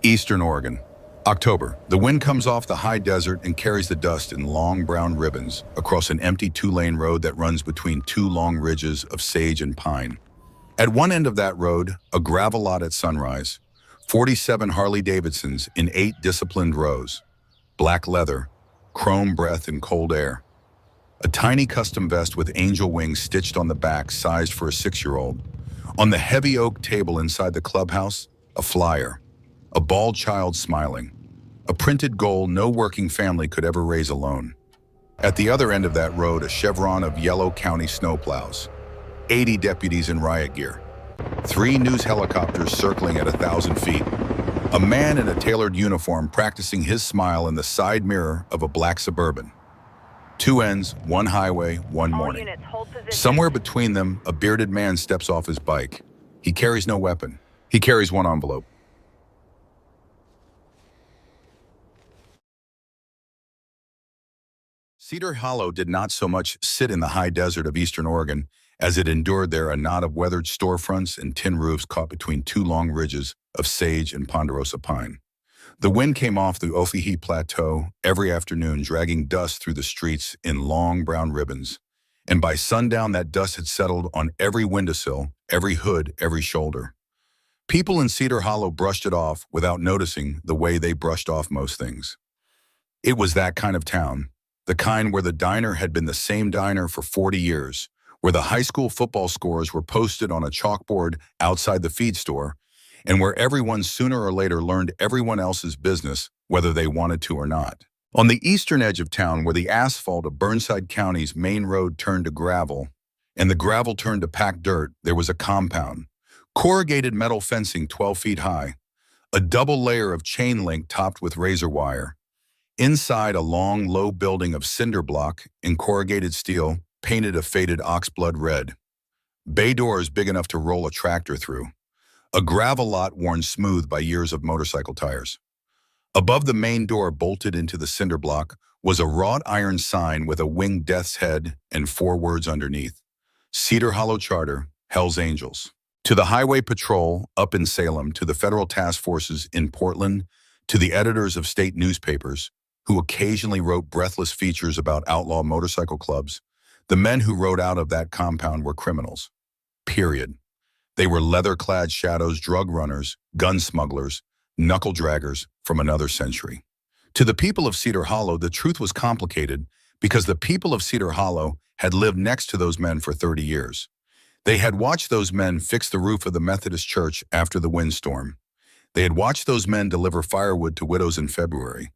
Eastern Oregon. October. The wind comes off the high desert and carries the dust in long brown ribbons across an empty two-lane road that runs between two long ridges of sage and pine. At one end of that road, a gravel lot at sunrise, 47 Harley-Davidsons in 8 disciplined rows, black leather, chrome breath and cold air. A tiny custom vest with angel wings stitched on the back, sized for a 6-year-old. On the heavy oak table inside the clubhouse, a flyer. A bald child smiling. A printed goal no working family could ever raise alone. At the other end of that road, a chevron of yellow county snowplows. 80 deputies in riot gear. 3 news helicopters circling at 1,000 feet. A man in a tailored uniform practicing his smile in the side mirror of a black Suburban. 2 ends, 1 highway, 1 morning. Somewhere between them, a bearded man steps off his bike. He carries no weapon. He carries one envelope. Cedar Hollow did not so much sit in the high desert of eastern Oregon as it endured there, a knot of weathered storefronts and tin roofs caught between 2 long ridges of sage and ponderosa pine. The wind came off the Owyhee Plateau every afternoon, dragging dust through the streets in long brown ribbons. And by sundown, that dust had settled on every windowsill, every hood, every shoulder. People in Cedar Hollow brushed it off without noticing the way they brushed off most things. It was that kind of town. The kind where the diner had been the same diner for 40 years, where the high school football scores were posted on a chalkboard outside the feed store, and where everyone sooner or later learned everyone else's business, whether they wanted to or not. On the eastern edge of town, where the asphalt of Burnside County's main road turned to gravel, and the gravel turned to packed dirt, there was a compound. Corrugated metal fencing 12 feet high, a double layer of chain link topped with razor wire. Inside, a long, low building of cinder block and corrugated steel, painted a faded oxblood red. Bay doors big enough to roll a tractor through. A gravel lot worn smooth by years of motorcycle tires. Above the main door, bolted into the cinder block, was a wrought iron sign with a winged death's head and 4 words underneath. Cedar Hollow Charter, Hell's Angels. To the Highway Patrol up in Salem, to the federal task forces in Portland, to the editors of state newspapers, who occasionally wrote breathless features about outlaw motorcycle clubs, the men who rode out of that compound were criminals. Period. They were leather-clad shadows, drug runners, gun smugglers, knuckle-draggers from another century. To the people of Cedar Hollow, the truth was complicated because the people of Cedar Hollow had lived next to those men for 30 years. They had watched those men fix the roof of the Methodist church after the windstorm. They had watched those men deliver firewood to widows in February.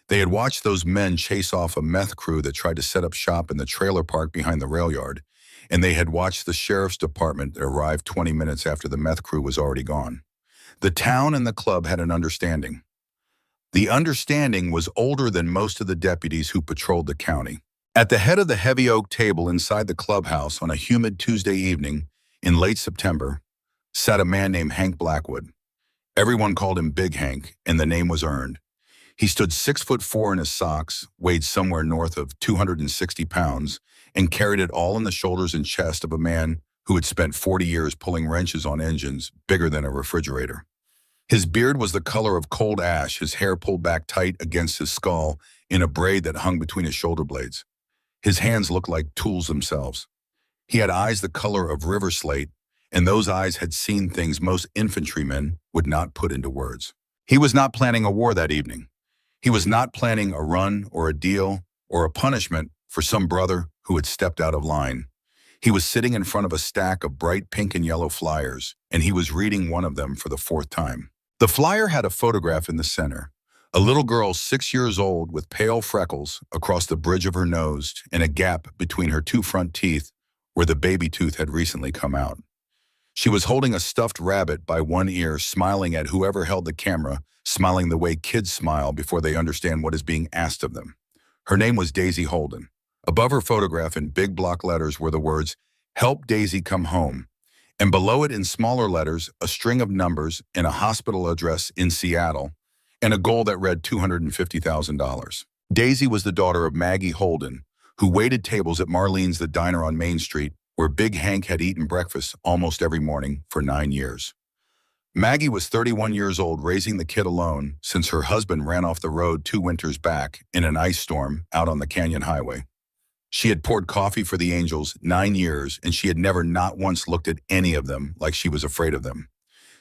They had watched those men chase off a meth crew that tried to set up shop in the trailer park behind the rail yard, and they had watched the sheriff's department arrive 20 minutes after the meth crew was already gone. The town and the club had an understanding. The understanding was older than most of the deputies who patrolled the county. At the head of the heavy oak table inside the clubhouse on a humid Tuesday evening in late September sat a man named Hank Blackwood. Everyone called him Big Hank, and the name was earned. He stood 6'4" in his socks, weighed somewhere north of 260 pounds, and carried it all on the shoulders and chest of a man who had spent 40 years pulling wrenches on engines bigger than a refrigerator. His beard was the color of cold ash, his hair pulled back tight against his skull in a braid that hung between his shoulder blades. His hands looked like tools themselves. He had eyes the color of river slate, and those eyes had seen things most infantrymen would not put into words. He was not planning a war that evening. He was not planning a run or a deal or a punishment for some brother who had stepped out of line. He was sitting in front of a stack of bright pink and yellow flyers, and he was reading one of them for the 4th time. The flyer had a photograph in the center, a little girl 6 years old with pale freckles across the bridge of her nose and a gap between her 2 front teeth where the baby tooth had recently come out. She was holding a stuffed rabbit by one ear, smiling at whoever held the camera, smiling the way kids smile before they understand what is being asked of them. Her name was Daisy Holden. Above her photograph in big block letters were the words, "Help Daisy come home," and below it in smaller letters, a string of numbers and a hospital address in Seattle, and a goal that read $250,000. Daisy was the daughter of Maggie Holden, who waited tables at Marlene's, the diner on Main Street, where Big Hank had eaten breakfast almost every morning for 9 years. Maggie was 31 years old, raising the kid alone since her husband ran off the road 2 winters back in an ice storm out on the Canyon Highway. She had poured coffee for the Angels 9 years, and she had never not once looked at any of them like she was afraid of them.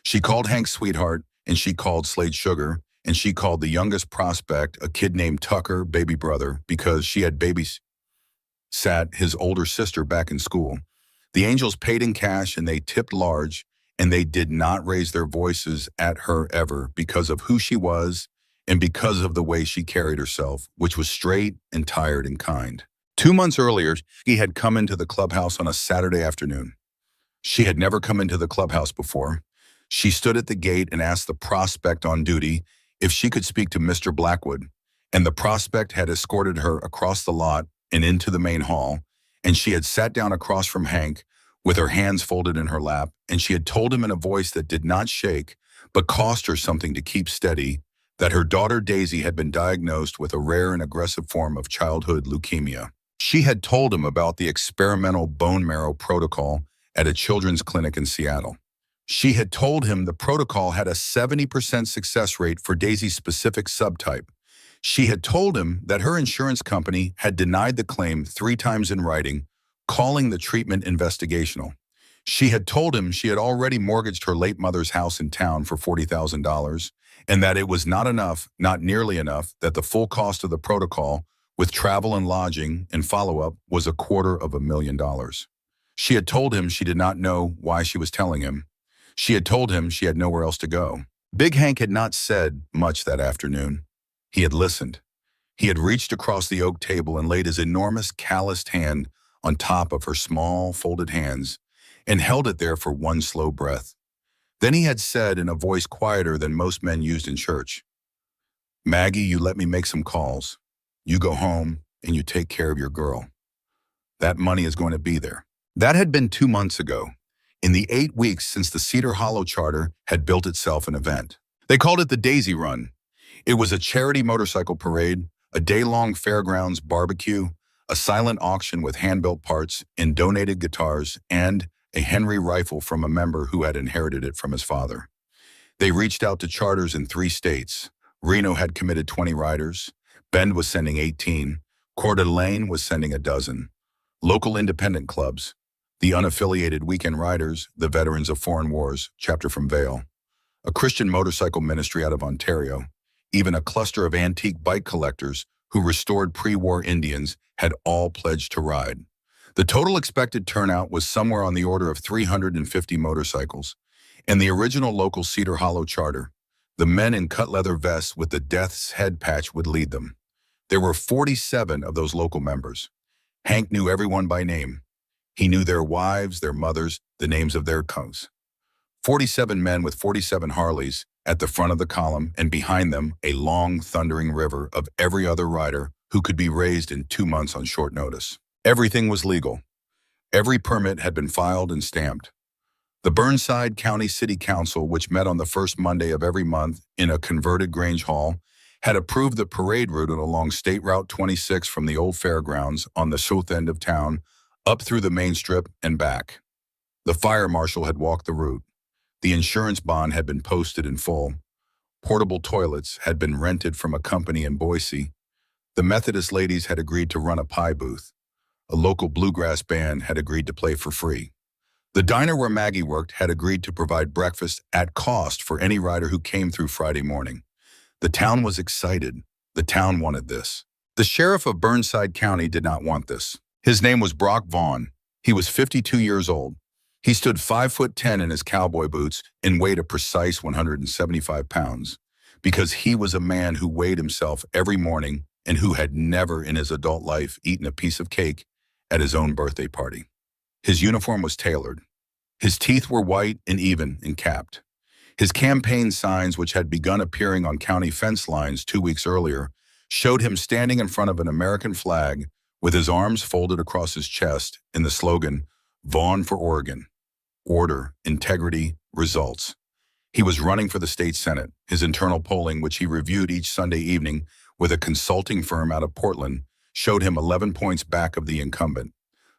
She called Hank sweetheart, and she called Slade sugar, and she called the youngest prospect, a kid named Tucker, baby brother, because she had babysat his older sister back in school. The Angels paid in cash and they tipped large, and they did not raise their voices at her ever because of who she was and because of the way she carried herself, which was straight and tired and kind. 2 months earlier, he had come into the clubhouse on a Saturday afternoon. She had never come into the clubhouse before. She stood at the gate and asked the prospect on duty if she could speak to Mr. Blackwood, and the prospect had escorted her across the lot and into the main hall, and she had sat down across from Hank with her hands folded in her lap, and she had told him in a voice that did not shake, but cost her something to keep steady, that her daughter Daisy had been diagnosed with a rare and aggressive form of childhood leukemia. She had told him about the experimental bone marrow protocol at a children's clinic in Seattle. She had told him the protocol had a 70% success rate for Daisy's specific subtype. She had told him that her insurance company had denied the claim 3 times in writing, calling the treatment investigational. She had told him she had already mortgaged her late mother's house in town for $40,000, and that it was not enough, not nearly enough, that the full cost of the protocol, with travel and lodging and follow-up, was $250,000. She had told him she did not know why she was telling him. She had told him she had nowhere else to go. Big Hank had not said much that afternoon. He had listened. He had reached across the oak table and laid his enormous calloused hand on top of her small, folded hands and held it there for one slow breath. Then he had said in a voice quieter than most men used in church, "Maggie, you let me make some calls. You go home and you take care of your girl. That money is going to be there." That had been 2 months ago, in the 8 weeks since the Cedar Hollow Charter had built itself an event. They called it the Daisy Run. It was a charity motorcycle parade, a day-long fairgrounds barbecue, a silent auction with hand-built parts and donated guitars, and a Henry rifle from a member who had inherited it from his father. They reached out to charters in 3 states. Reno had committed 20 riders. Bend was sending 18. Coeur d'Alene was sending a dozen. Local independent clubs, the unaffiliated weekend riders, the Veterans of Foreign Wars, chapter from Vail, a Christian motorcycle ministry out of Ontario, even a cluster of antique bike collectors who restored pre-war Indians had all pledged to ride. The total expected turnout was somewhere on the order of 350 motorcycles, and the original local Cedar Hollow Charter, the men in cut leather vests with the Death's Head patch, would lead them. There were 47 of those local members. Hank knew everyone by name. He knew their wives, their mothers, the names of their cows. 47 men with 47 Harleys at the front of the column, and behind them a long, thundering river of every other rider who could be raised in 2 months on short notice. Everything was legal. Every permit had been filed and stamped. The Burnside County City Council, which met on the first Monday of every month in a converted Grange Hall, had approved the parade route along State Route 26 from the old fairgrounds on the south end of town up through the main strip and back. The fire marshal had walked the route. The insurance bond had been posted in full. Portable toilets had been rented from a company in Boise. The Methodist ladies had agreed to run a pie booth. A local bluegrass band had agreed to play for free. The diner where Maggie worked had agreed to provide breakfast at cost for any rider who came through Friday morning. The town was excited. The town wanted this. The sheriff of Burnside County did not want this. His name was Brock Vaughn. He was 52 years old. He stood 5'10" in his cowboy boots and weighed a precise 175 pounds, because he was a man who weighed himself every morning and who had never in his adult life eaten a piece of cake at his own birthday party. His uniform was tailored. His teeth were white and even and capped. His campaign signs, which had begun appearing on county fence lines 2 weeks earlier, showed him standing in front of an American flag with his arms folded across his chest in the slogan, "Vaughn for Oregon. Order, integrity, results." He was running for the state senate. His internal polling, which he reviewed each Sunday evening with a consulting firm out of Portland, showed him 11 points back of the incumbent.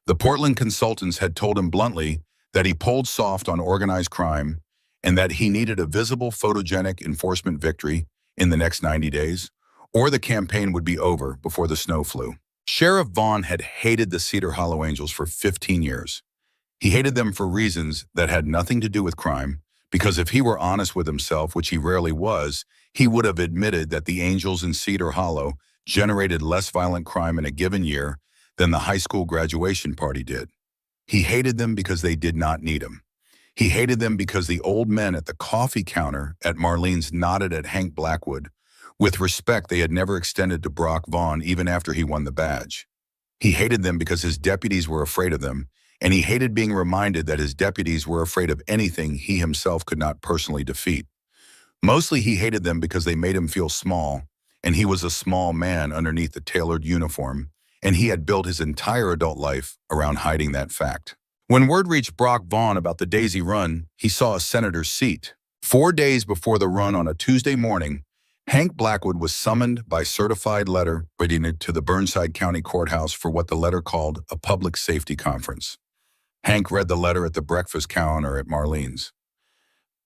The Portland consultants had told him bluntly that he polled soft on organized crime and that he needed a visible photogenic enforcement victory in the next 90 days, or the campaign would be over before the snow flew. Sheriff Vaughn had hated the Cedar Hollow Angels for 15 years. He hated them for reasons that had nothing to do with crime, because if he were honest with himself, which he rarely was, he would have admitted that the Angels in Cedar Hollow generated less violent crime in a given year than the high school graduation party did. He hated them because they did not need him. He hated them because the old men at the coffee counter at Marlene's nodded at Hank Blackwood with respect they had never extended to Brock Vaughn even after he won the badge. He hated them because his deputies were afraid of them, and he hated being reminded that his deputies were afraid of anything he himself could not personally defeat. Mostly he hated them because they made him feel small, and he was a small man underneath the tailored uniform, and he had built his entire adult life around hiding that fact. When word reached Brock Vaughn about the Daisy Run, he saw a senator's seat. 4 days before the run on a Tuesday morning, Hank Blackwood was summoned by certified letter to the Burnside County Courthouse for what the letter called a public safety conference. Hank read the letter at the breakfast counter at Marlene's.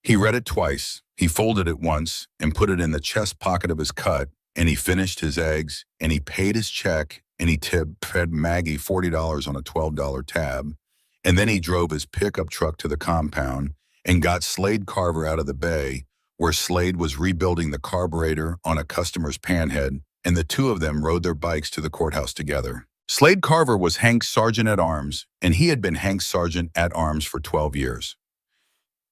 He read it twice, he folded it once and put it in the chest pocket of his cut, and he finished his eggs, and he paid his check, and he fed Maggie $40 on a $12 tab, and then he drove his pickup truck to the compound and got Slade Carver out of the bay, where Slade was rebuilding the carburetor on a customer's panhead, and the two of them rode their bikes to the courthouse together. Slade Carver was Hank's sergeant-at-arms, and he had been Hank's sergeant-at-arms for 12 years.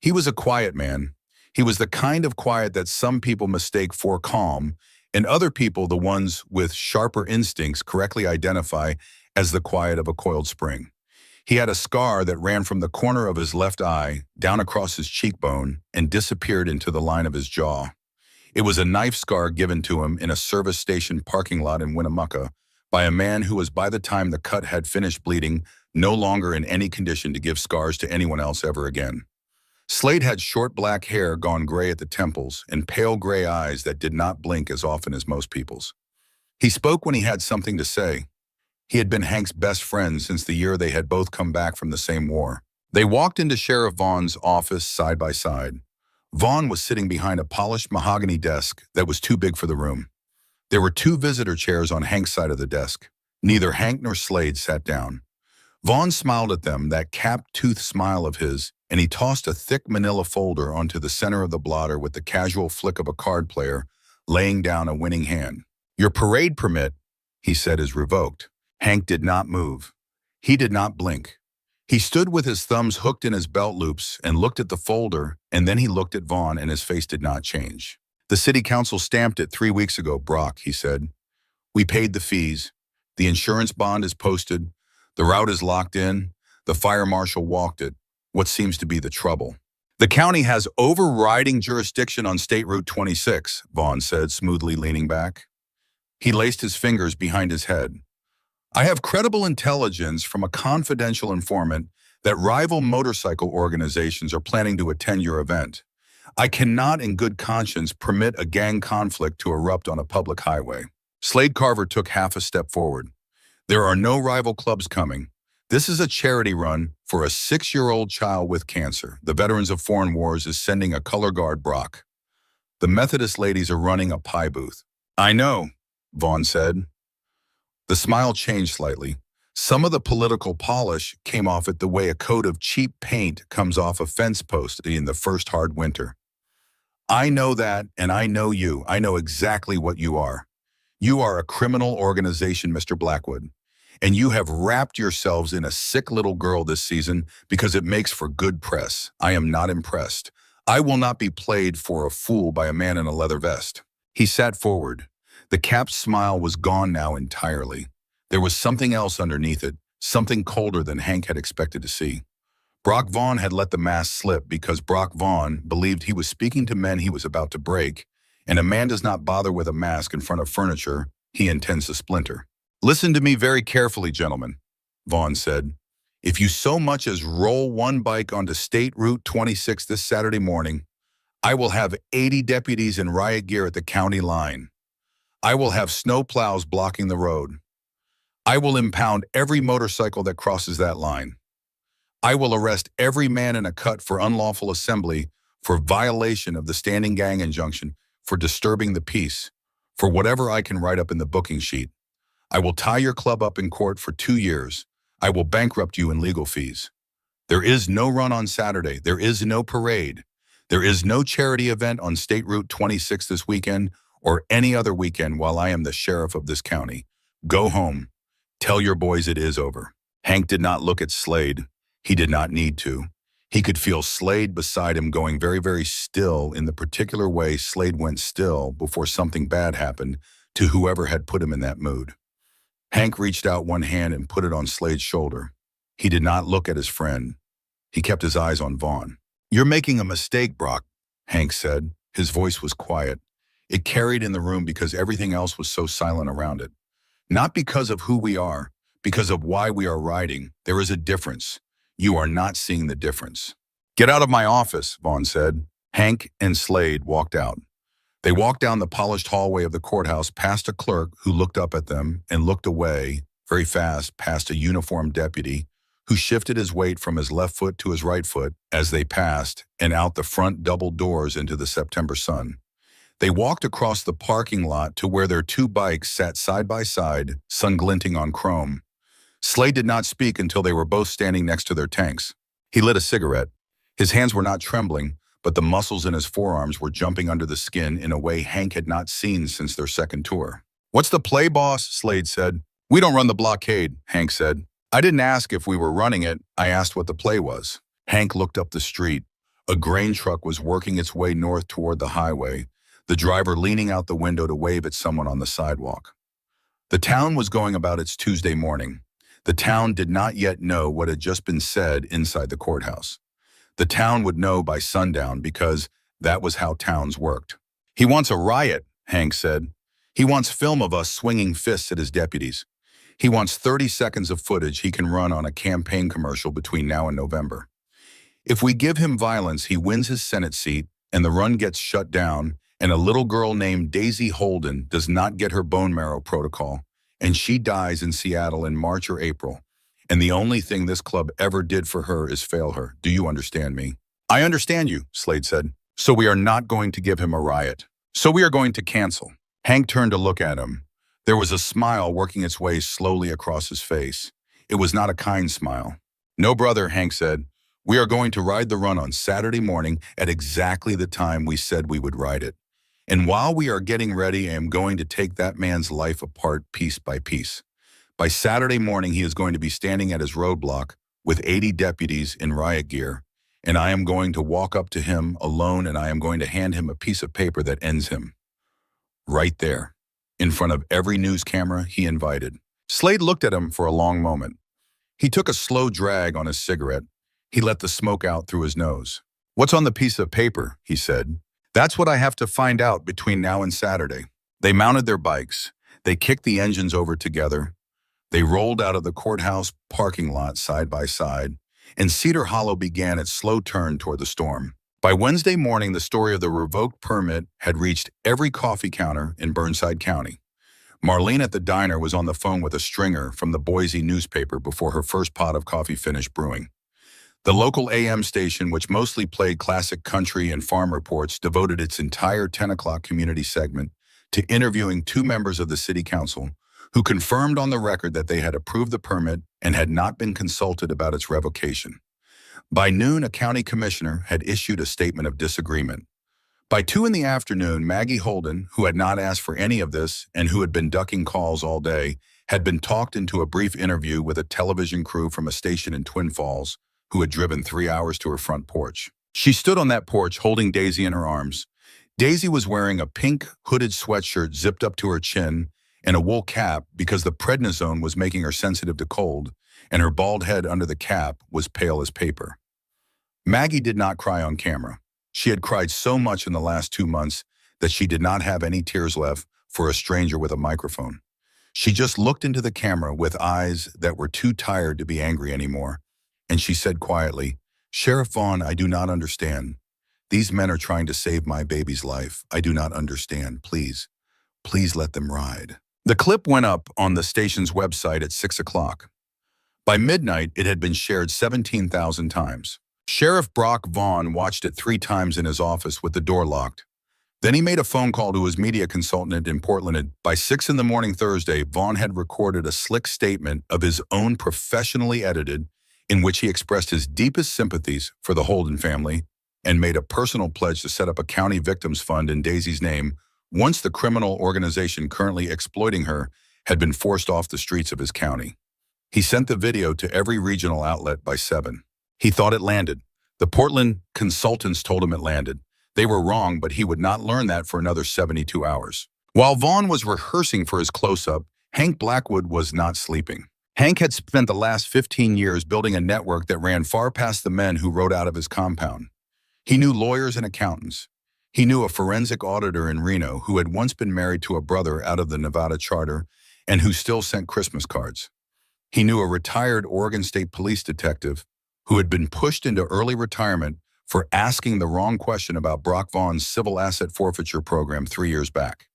He was a quiet man. He was the kind of quiet that some people mistake for calm, and other people, the ones with sharper instincts, correctly identify as the quiet of a coiled spring. He had a scar that ran from the corner of his left eye down across his cheekbone and disappeared into the line of his jaw. It was a knife scar given to him in a service station parking lot in Winnemucca by a man who was, by the time the cut had finished bleeding, no longer in any condition to give scars to anyone else ever again. Slade had short black hair gone gray at the temples and pale gray eyes that did not blink as often as most people's. He spoke when he had something to say. He had been Hank's best friend since the year they had both come back from the same war. They walked into Sheriff Vaughn's office side by side. Vaughn was sitting behind a polished mahogany desk that was too big for the room. There were 2 visitor chairs on Hank's side of the desk. Neither Hank nor Slade sat down. Vaughn smiled at them, that cap-toothed smile of his, and he tossed a thick manila folder onto the center of the blotter with the casual flick of a card player, laying down a winning hand. "Your parade permit," he said, "is revoked." Hank did not move. He did not blink. He stood with his thumbs hooked in his belt loops and looked at the folder, and then he looked at Vaughn, and his face did not change. "The city council stamped it 3 weeks ago, Brock," he said. "We paid the fees. The insurance bond is posted. The route is locked in. The fire marshal walked it. What seems to be the trouble? The county has overriding jurisdiction on State Route 26, Vaughn said, smoothly leaning back. He laced his fingers behind his head. "I have credible intelligence from a confidential informant that rival motorcycle organizations are planning to attend your event. I cannot in good conscience permit a gang conflict to erupt on a public highway." Slade Carver took half a step forward. "There are no rival clubs coming. This is a charity run for a 6-year-old child with cancer. The Veterans of Foreign Wars is sending a color guard, Brock. The Methodist ladies are running a pie booth." "I know," Vaughn said. The smile changed slightly. Some of the political polish came off it the way a coat of cheap paint comes off a fence post in the first hard winter. "I know that, and I know you. I know exactly what you are. You are a criminal organization, Mr. Blackwood. And you have wrapped yourselves in a sick little girl this season because it makes for good press. I am not impressed. I will not be played for a fool by a man in a leather vest." He sat forward. The cap's smile was gone now entirely. There was something else underneath it, something colder than Hank had expected to see. Brock Vaughn had let the mask slip because Brock Vaughn believed he was speaking to men he was about to break, and a man does not bother with a mask in front of furniture he intends to splinter. "Listen to me very carefully, gentlemen," Vaughn said. "If you so much as roll one bike onto State Route 26 this Saturday morning, I will have 80 deputies in riot gear at the county line. I will have snow plows blocking the road. I will impound every motorcycle that crosses that line. I will arrest every man in a cut for unlawful assembly for violation of the standing gang injunction, for disturbing the peace, for whatever I can write up in the booking sheet. I will tie your club up in court for 2 years. I will bankrupt you in legal fees. There is no run on Saturday. There is no parade. There is no charity event on State Route 26 this weekend or any other weekend while I am the sheriff of this county. Go home. Tell your boys it is over. Hank did not look at Slade. He did not need to. He could feel Slade beside him going very, very still in the particular way Slade went still before something bad happened to whoever had put him in that mood. Hank reached out one hand and put it on Slade's shoulder. He did not look at his friend. He kept his eyes on Vaughn. "You're making a mistake, Brock," Hank said. His voice was quiet. It carried in the room because everything else was so silent around it. "Not because of who we are, because of why we are riding. There is a difference. You are not seeing the difference." "Get out of my office," Vaughn said. Hank and Slade walked out. They walked down the polished hallway of the courthouse past a clerk who looked up at them and looked away, very fast, past a uniformed deputy who shifted his weight from his left foot to his right foot as they passed, and out the front double doors into the September sun. They walked across the parking lot to where their 2 bikes sat side by side, sun glinting on chrome. Slade did not speak until they were both standing next to their tanks. He lit a cigarette. His hands were not trembling, but the muscles in his forearms were jumping under the skin in a way Hank had not seen since their second tour. "What's the play, boss?" Slade said. "We don't run the blockade," Hank said. "I didn't ask if we were running it. I asked what the play was." Hank looked up the street. A grain truck was working its way north toward the highway, the driver leaning out the window to wave at someone on the sidewalk. The town was going about its Tuesday morning. The town did not yet know what had just been said inside the courthouse. The town would know by sundown because that was how towns worked. "He wants a riot," Hank said. "He wants film of us swinging fists at his deputies. He wants 30 seconds of footage he can run on a campaign commercial between now and November. If we give him violence, he wins his Senate seat and the run gets shut down, and a little girl named Daisy Holden does not get her bone marrow protocol, and she dies in Seattle in March or April. And the only thing this club ever did for her is fail her. Do you understand me?" "I understand you," Slade said. "So we are not going to give him a riot. So we are going to cancel." Hank turned to look at him. There was a smile working its way slowly across his face. It was not a kind smile. "No, brother," Hank said. "We are going to ride the run on Saturday morning at exactly the time we said we would ride it. And while we are getting ready, I am going to take that man's life apart piece by piece. By Saturday morning, he is going to be standing at his roadblock with 80 deputies in riot gear, and I am going to walk up to him alone and I am going to hand him a piece of paper that ends him. Right there, in front of every news camera he invited." Slade looked at him for a long moment. He took a slow drag on his cigarette. He let the smoke out through his nose. "What's on the piece of paper?" he said. "That's what I have to find out between now and Saturday." They mounted their bikes. They kicked the engines over together. They rolled out of the courthouse parking lot side by side, and Cedar Hollow began its slow turn toward the storm. By Wednesday morning, the story of the revoked permit had reached every coffee counter in Burnside County. Marlene at the diner was on the phone with a stringer from the Boise newspaper before her first pot of coffee finished brewing. The local AM station, which mostly played classic country and farm reports, devoted its entire 10 o'clock community segment to interviewing 2 members of the city council who confirmed on the record that they had approved the permit and had not been consulted about its revocation. By noon, a county commissioner had issued a statement of disagreement. By 2 in the afternoon, Maggie Holden, who had not asked for any of this and who had been ducking calls all day, had been talked into a brief interview with a television crew from a station in Twin Falls who had driven 3 hours to her front porch. She stood on that porch holding Daisy in her arms. Daisy was wearing a pink hooded sweatshirt zipped up to her chin and a wool cap because the prednisone was making her sensitive to cold, and her bald head under the cap was pale as paper. Maggie did not cry on camera. She had cried so much in the last 2 months that she did not have any tears left for a stranger with a microphone. She just looked into the camera with eyes that were too tired to be angry anymore, and she said quietly, "Sheriff Vaughn, I do not understand. These men are trying to save my baby's life. I do not understand. Please, please let them ride." The clip went up on the station's website at 6 o'clock. By midnight, it had been shared 17,000 times. Sheriff Brock Vaughn watched it 3 times in his office with the door locked. Then he made a phone call to his media consultant in Portland. By 6 in the morning Thursday, Vaughn had recorded a slick statement of his own, professionally edited, in which he expressed his deepest sympathies for the Holden family and made a personal pledge to set up a county victims fund in Daisy's name once the criminal organization currently exploiting her had been forced off the streets of his county. He sent the video to every regional outlet by 7. He thought it landed. The Portland consultants told him it landed. They were wrong, but he would not learn that for another 72 hours. While Vaughn was rehearsing for his close-up, Hank Blackwood was not sleeping. Hank had spent the last 15 years building a network that ran far past the men who rode out of his compound. He knew lawyers and accountants. He knew a forensic auditor in Reno who had once been married to a brother out of the Nevada Charter and who still sent Christmas cards. He knew a retired Oregon State Police detective who had been pushed into early retirement for asking the wrong question about Brock Vaughn's civil asset forfeiture program 3 years back.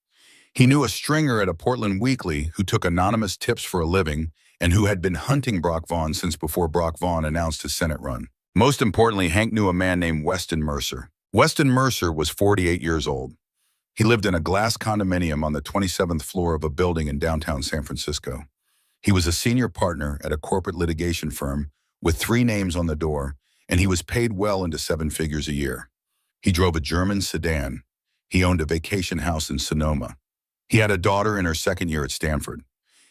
He knew a stringer at a Portland weekly who took anonymous tips for a living and who had been hunting Brock Vaughn since before Brock Vaughn announced his Senate run. Most importantly, Hank knew a man named Weston Mercer. Weston Mercer was 48 years old. He lived in a glass condominium on the 27th floor of a building in downtown San Francisco. He was a senior partner at a corporate litigation firm with 3 names on the door, and he was paid well into 7 figures a year. He drove a German sedan. He owned a vacation house in Sonoma. He had a daughter in her 2nd year at Stanford.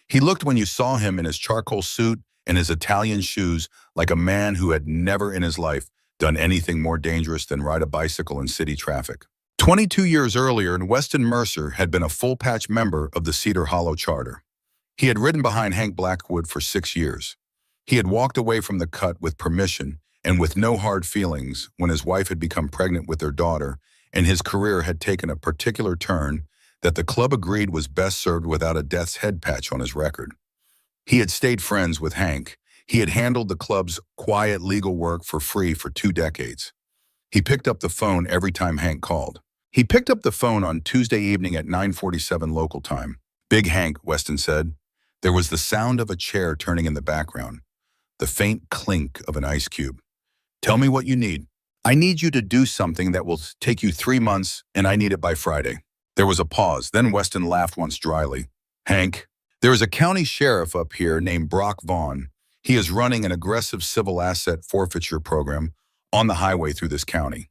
He looked, when you saw him, in his charcoal suit and his Italian shoes, like a man who had never in his life done anything more dangerous than ride a bicycle in city traffic. 22 years earlier, Weston Mercer had been a full-patch member of the Cedar Hollow Charter. He had ridden behind Hank Blackwood for 6 years. He had walked away from the cut with permission and with no hard feelings when his wife had become pregnant with their daughter and his career had taken a particular turn that the club agreed was best served without a death's head patch on his record. He had stayed friends with Hank. He had handled the club's quiet legal work for free for 2 decades. He picked up the phone every time Hank called. He picked up the phone on Tuesday evening at 9:47 local time. "Big Hank," Weston said. There was the sound of a chair turning in the background, the faint clink of an ice cube. "Tell me what you need. I need you to do something that will take you 3 months, and I need it by Friday." There was a pause. Then Weston laughed once dryly. "Hank, there is a county sheriff up here named Brock Vaughn. He is running an aggressive civil asset forfeiture program on the highway through this county.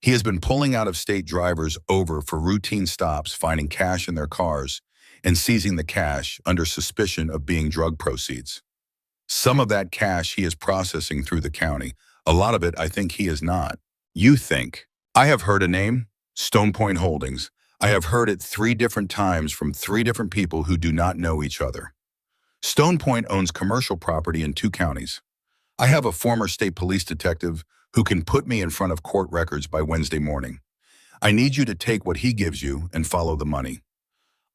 He has been pulling out-of-state drivers over for routine stops, finding cash in their cars, and seizing the cash under suspicion of being drug proceeds. Some of that cash he is processing through the county. A lot of it I think he is not. You think. I have heard a name, Stone Point Holdings. I have heard it 3 different times from 3 different people who do not know each other. Stone Point owns commercial property in 2 counties. I have a former state police detective who can put me in front of court records by Wednesday morning. I need you to take what he gives you and follow the money.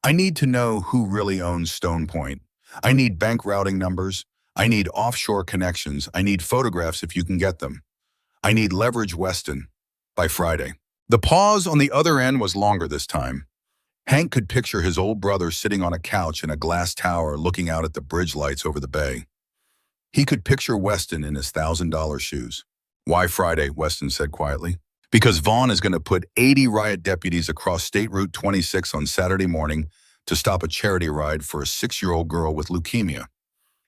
I need to know who really owns Stone Point. I need bank routing numbers. I need offshore connections. I need photographs if you can get them. I need leverage Weston by Friday." The pause on the other end was longer this time. Hank could picture his old brother sitting on a couch in a glass tower looking out at the bridge lights over the bay. He could picture Weston in his $1,000 shoes. "Why Friday?" Weston said quietly. "Because Vaughn is going to put 80 riot deputies across State Route 26 on Saturday morning to stop a charity ride for a 6-year-old girl with leukemia.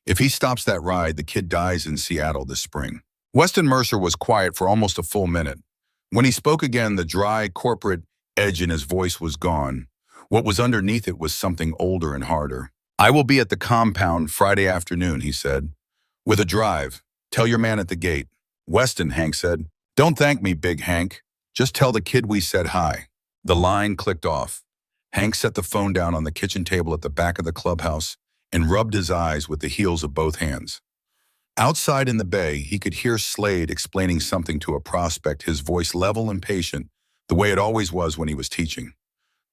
If he stops that ride, the kid dies in Seattle this spring." Weston Mercer was quiet for almost a full minute. When he spoke again, the dry, corporate edge in his voice was gone. What was underneath it was something older and harder. "I will be at the compound Friday afternoon," he said, "with a drive. Tell your man at the gate." "Weston," Hank said. "Don't thank me, Big Hank. Just tell the kid we said hi." The line clicked off. Hank set the phone down on the kitchen table at the back of the clubhouse and rubbed his eyes with the heels of both hands. Outside in the bay, he could hear Slade explaining something to a prospect, his voice level and patient, the way it always was when he was teaching.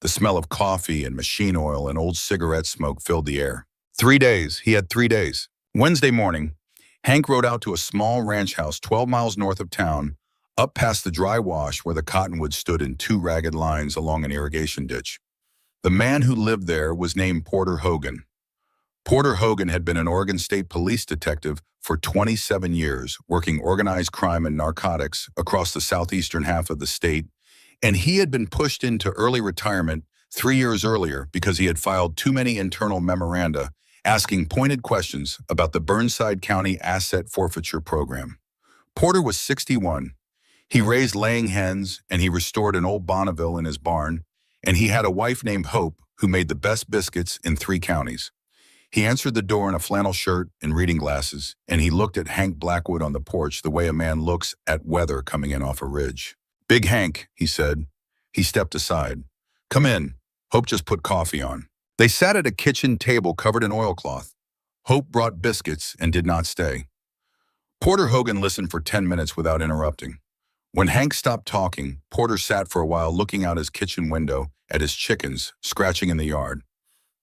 The smell of coffee and machine oil and old cigarette smoke filled the air. 3 days. He had 3 days. Wednesday morning, Hank rode out to a small ranch house 12 miles north of town, up past the dry wash where the cottonwoods stood in 2 ragged lines along an irrigation ditch. The man who lived there was named Porter Hogan. Porter Hogan had been an Oregon State Police detective for 27 years, working organized crime and narcotics across the southeastern half of the state, and he had been pushed into early retirement 3 years earlier because he had filed too many internal memoranda asking pointed questions about the Burnside County Asset Forfeiture Program. Porter was 61. He raised laying hens, and he restored an old Bonneville in his barn, and he had a wife named Hope who made the best biscuits in 3 counties. He answered the door in a flannel shirt and reading glasses, and he looked at Hank Blackwood on the porch the way a man looks at weather coming in off a ridge. "Big Hank," he said. He stepped aside. "Come in. Hope just put coffee on." They sat at a kitchen table covered in oilcloth. Hope brought biscuits and did not stay. Porter Hogan listened for 10 minutes without interrupting. When Hank stopped talking, Porter sat for a while looking out his kitchen window at his chickens scratching in the yard.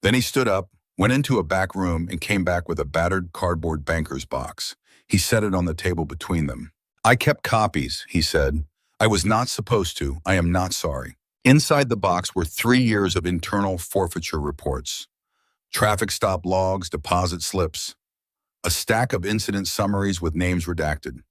Then he stood up, went into a back room, and came back with a battered cardboard banker's box. He set it on the table between them. "I kept copies," he said. "I was not supposed to. I am not sorry." Inside the box were 3 years of internal forfeiture reports, traffic stop logs, deposit slips, a stack of incident summaries with names redacted,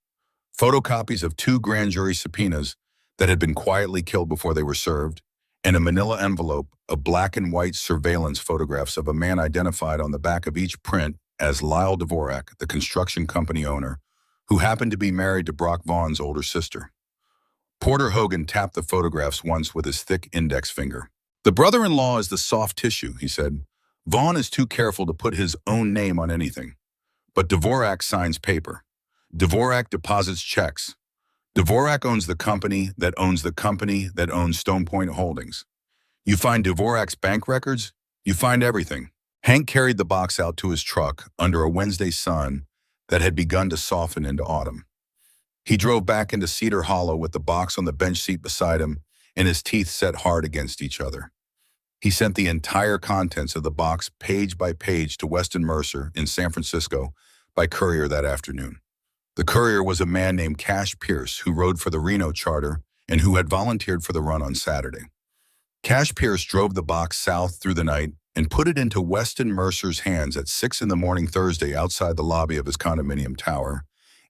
photocopies of 2 grand jury subpoenas that had been quietly killed before they were served, and a manila envelope of black and white surveillance photographs of a man identified on the back of each print as Lyle Dvorak, the construction company owner, who happened to be married to Brock Vaughn's older sister. Porter Hogan tapped the photographs once with his thick index finger. "The brother-in-law is the soft tissue," he said. "Vaughn is too careful to put his own name on anything. But Dvorak signs paper. Dvorak deposits checks. Dvorak owns the company that owns the company that owns Stone Point Holdings. You find Dvorak's bank records, you find everything." Hank carried the box out to his truck under a Wednesday sun that had begun to soften into autumn. He drove back into Cedar Hollow with the box on the bench seat beside him and his teeth set hard against each other. He sent the entire contents of the box page by page to Weston Mercer in San Francisco by courier that afternoon. The courier was a man named Cash Pierce who rode for the Reno charter and who had volunteered for the run on Saturday. Cash Pierce drove the box south through the night and put it into Weston Mercer's hands at 6 in the morning Thursday outside the lobby of his condominium tower,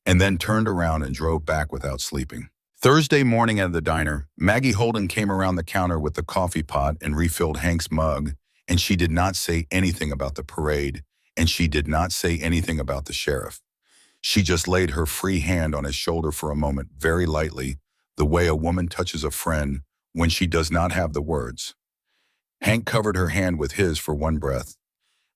and then turned around and drove back without sleeping. Thursday morning at the diner, Maggie Holden came around the counter with the coffee pot and refilled Hank's mug, and she did not say anything about the parade, and she did not say anything about the sheriff. She just laid her free hand on his shoulder for a moment, very lightly, the way a woman touches a friend when she does not have the words. Hank covered her hand with his for one breath.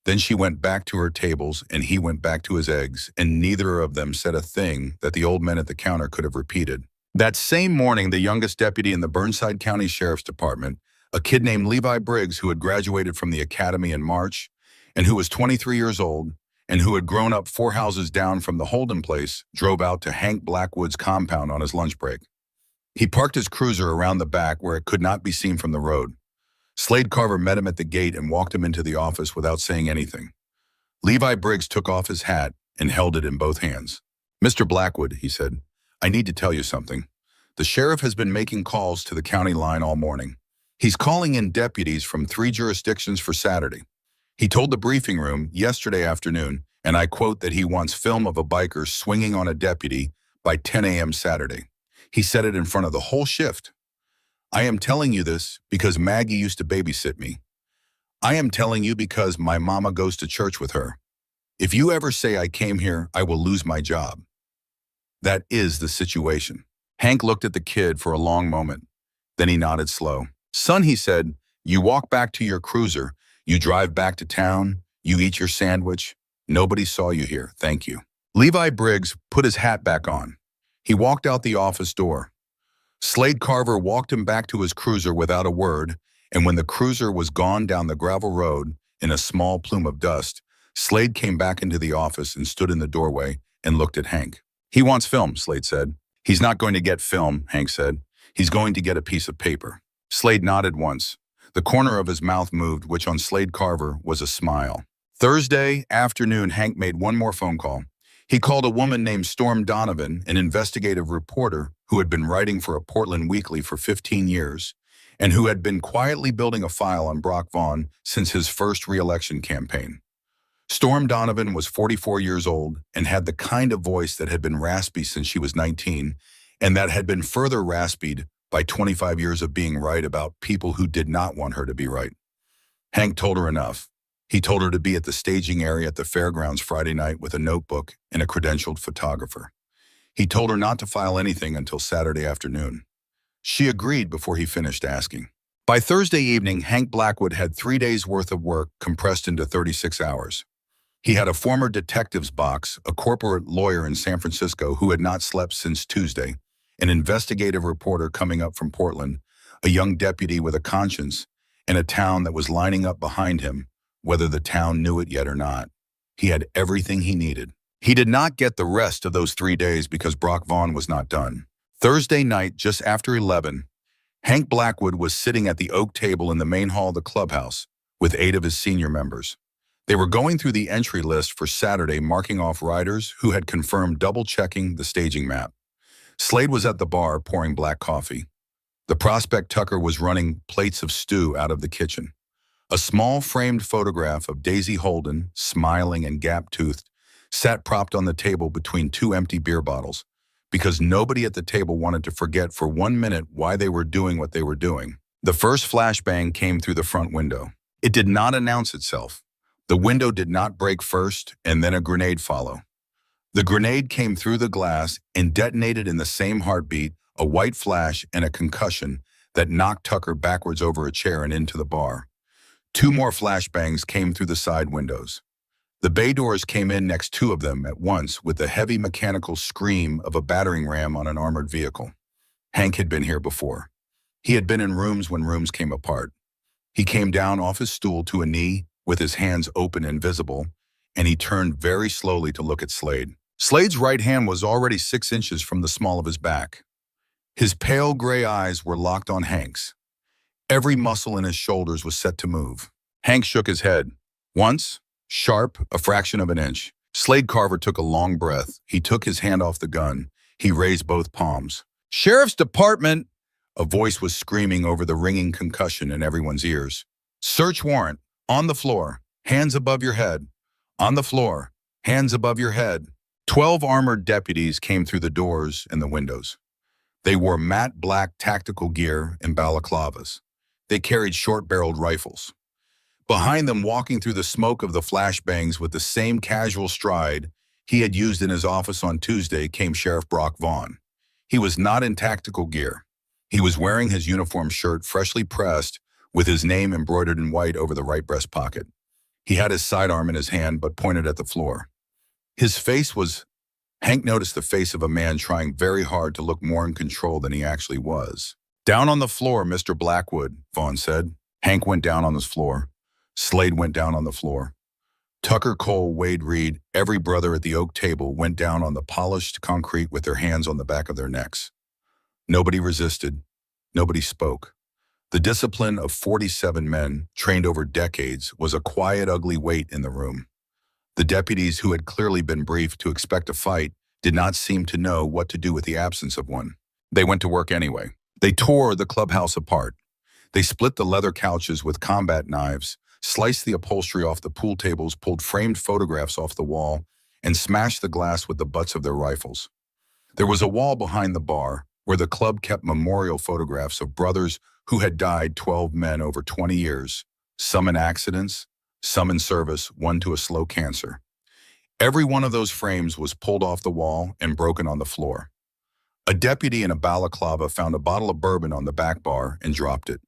Then she went back to her tables, and he went back to his eggs, and neither of them said a thing that the old men at the counter could have repeated. That same morning, the youngest deputy in the Burnside County Sheriff's Department, a kid named Levi Briggs who had graduated from the academy in March, and who was 23 years old, and who had grown up 4 houses down from the Holden place, drove out to Hank Blackwood's compound on his lunch break. He parked his cruiser around the back where it could not be seen from the road. Slade Carver met him at the gate and walked him into the office without saying anything. Levi Briggs took off his hat and held it in both hands. "Mr. Blackwood," he said, "I need to tell you something. The sheriff has been making calls to the county line all morning. He's calling in deputies from 3 jurisdictions for Saturday. He told the briefing room yesterday afternoon, and I quote, that he wants film of a biker swinging on a deputy by 10 a.m. Saturday. He said it in front of the whole shift. I am telling you this because Maggie used to babysit me. I am telling you because my mama goes to church with her. If you ever say I came here, I will lose my job." That is the situation. Hank looked at the kid for a long moment. Then he nodded slow. "Son," he said, "you walk back to your cruiser. You drive back to town. You eat your sandwich. Nobody saw you here. Thank you." Levi Briggs put his hat back on. He walked out the office door. Slade Carver walked him back to his cruiser without a word, and when the cruiser was gone down the gravel road in a small plume of dust, Slade came back into the office and stood in the doorway and looked at Hank. "He wants film," Slade said. "He's not going to get film," Hank said. "He's going to get a piece of paper." Slade nodded once. The corner of his mouth moved, which on Slade Carver was a smile. Thursday afternoon, Hank made one more phone call. He called a woman named Storm Donovan, an investigative reporter who had been writing for a Portland weekly for 15 years and who had been quietly building a file on Brock Vaughn since his first re-election campaign. Storm Donovan was 44 years old and had the kind of voice that had been raspy since she was 19, and that had been further raspied by 25 years of being right about people who did not want her to be right. Hank told her enough. He told her to be at the staging area at the fairgrounds Friday night with a notebook and a credentialed photographer. He told her not to file anything until Saturday afternoon. She agreed before he finished asking. By Thursday evening, Hank Blackwood had 3 days' worth of work compressed into 36 hours. He had a former detective's box, a corporate lawyer in San Francisco who had not slept since Tuesday, an investigative reporter coming up from Portland, a young deputy with a conscience, and a town that was lining up behind him, whether the town knew it yet or not. He had everything he needed. He did not get the rest of those 3 days because Brock Vaughn was not done. Thursday night, just after 11, Hank Blackwood was sitting at the oak table in the main hall of the clubhouse with 8 of his senior members. They were going through the entry list for Saturday, marking off riders who had confirmed double-checking the staging map. Slade was at the bar pouring black coffee. The prospect Tucker was running plates of stew out of the kitchen. A small framed photograph of Daisy Holden, smiling and gap-toothed, sat propped on the table between 2 empty beer bottles, because nobody at the table wanted to forget for 1 minute why they were doing what they were doing. The first flashbang came through the front window. It did not announce itself. The window did not break first, and then a grenade follow. The grenade came through the glass and detonated in the same heartbeat, a white flash and a concussion that knocked Tucker backwards over a chair and into the bar. 2 more flashbangs came through the side windows. The bay doors came in next 2 of them at once with the heavy mechanical scream of a battering ram on an armored vehicle. Hank had been here before. He had been in rooms when rooms came apart. He came down off his stool to a knee with his hands open and visible, and he turned very slowly to look at Slade. Slade's right hand was already 6 inches from the small of his back. His pale gray eyes were locked on Hank's. Every muscle in his shoulders was set to move. Hank shook his head. Once, sharp, a fraction of an inch. Slade Carver took a long breath. He took his hand off the gun. He raised both palms. "Sheriff's Department!" A voice was screaming over the ringing concussion in everyone's ears. "Search warrant. On the floor. Hands above your head. On the floor. Hands above your head." 12 armored deputies came through the doors and the windows. They wore matte black tactical gear and balaclavas. They carried short-barreled rifles. Behind them, walking through the smoke of the flashbangs with the same casual stride he had used in his office on Tuesday, came Sheriff Brock Vaughn. He was not in tactical gear. He was wearing his uniform shirt freshly pressed with his name embroidered in white over the right breast pocket. He had his sidearm in his hand but pointed at the floor. His face was... Hank noticed the face of a man trying very hard to look more in control than he actually was. "Down on the floor, Mr. Blackwood," Vaughn said. Hank went down on his floor. Slade went down on the floor. Tucker, Cole, Wade Reed, every brother at the oak table went down on the polished concrete with their hands on the back of their necks. Nobody resisted. Nobody spoke. The discipline of 47 men, trained over decades, was a quiet, ugly weight in the room. The deputies, who had clearly been briefed to expect a fight, did not seem to know what to do with the absence of one. They went to work anyway. They tore the clubhouse apart. They split the leather couches with combat knives, sliced the upholstery off the pool tables, pulled framed photographs off the wall, and smashed the glass with the butts of their rifles. There was a wall behind the bar where the club kept memorial photographs of brothers who had died, 12 men over 20 years, some in accidents, some in service, one to a slow cancer. Every one of those frames was pulled off the wall and broken on the floor. A deputy in a balaclava found a bottle of bourbon on the back bar and dropped it.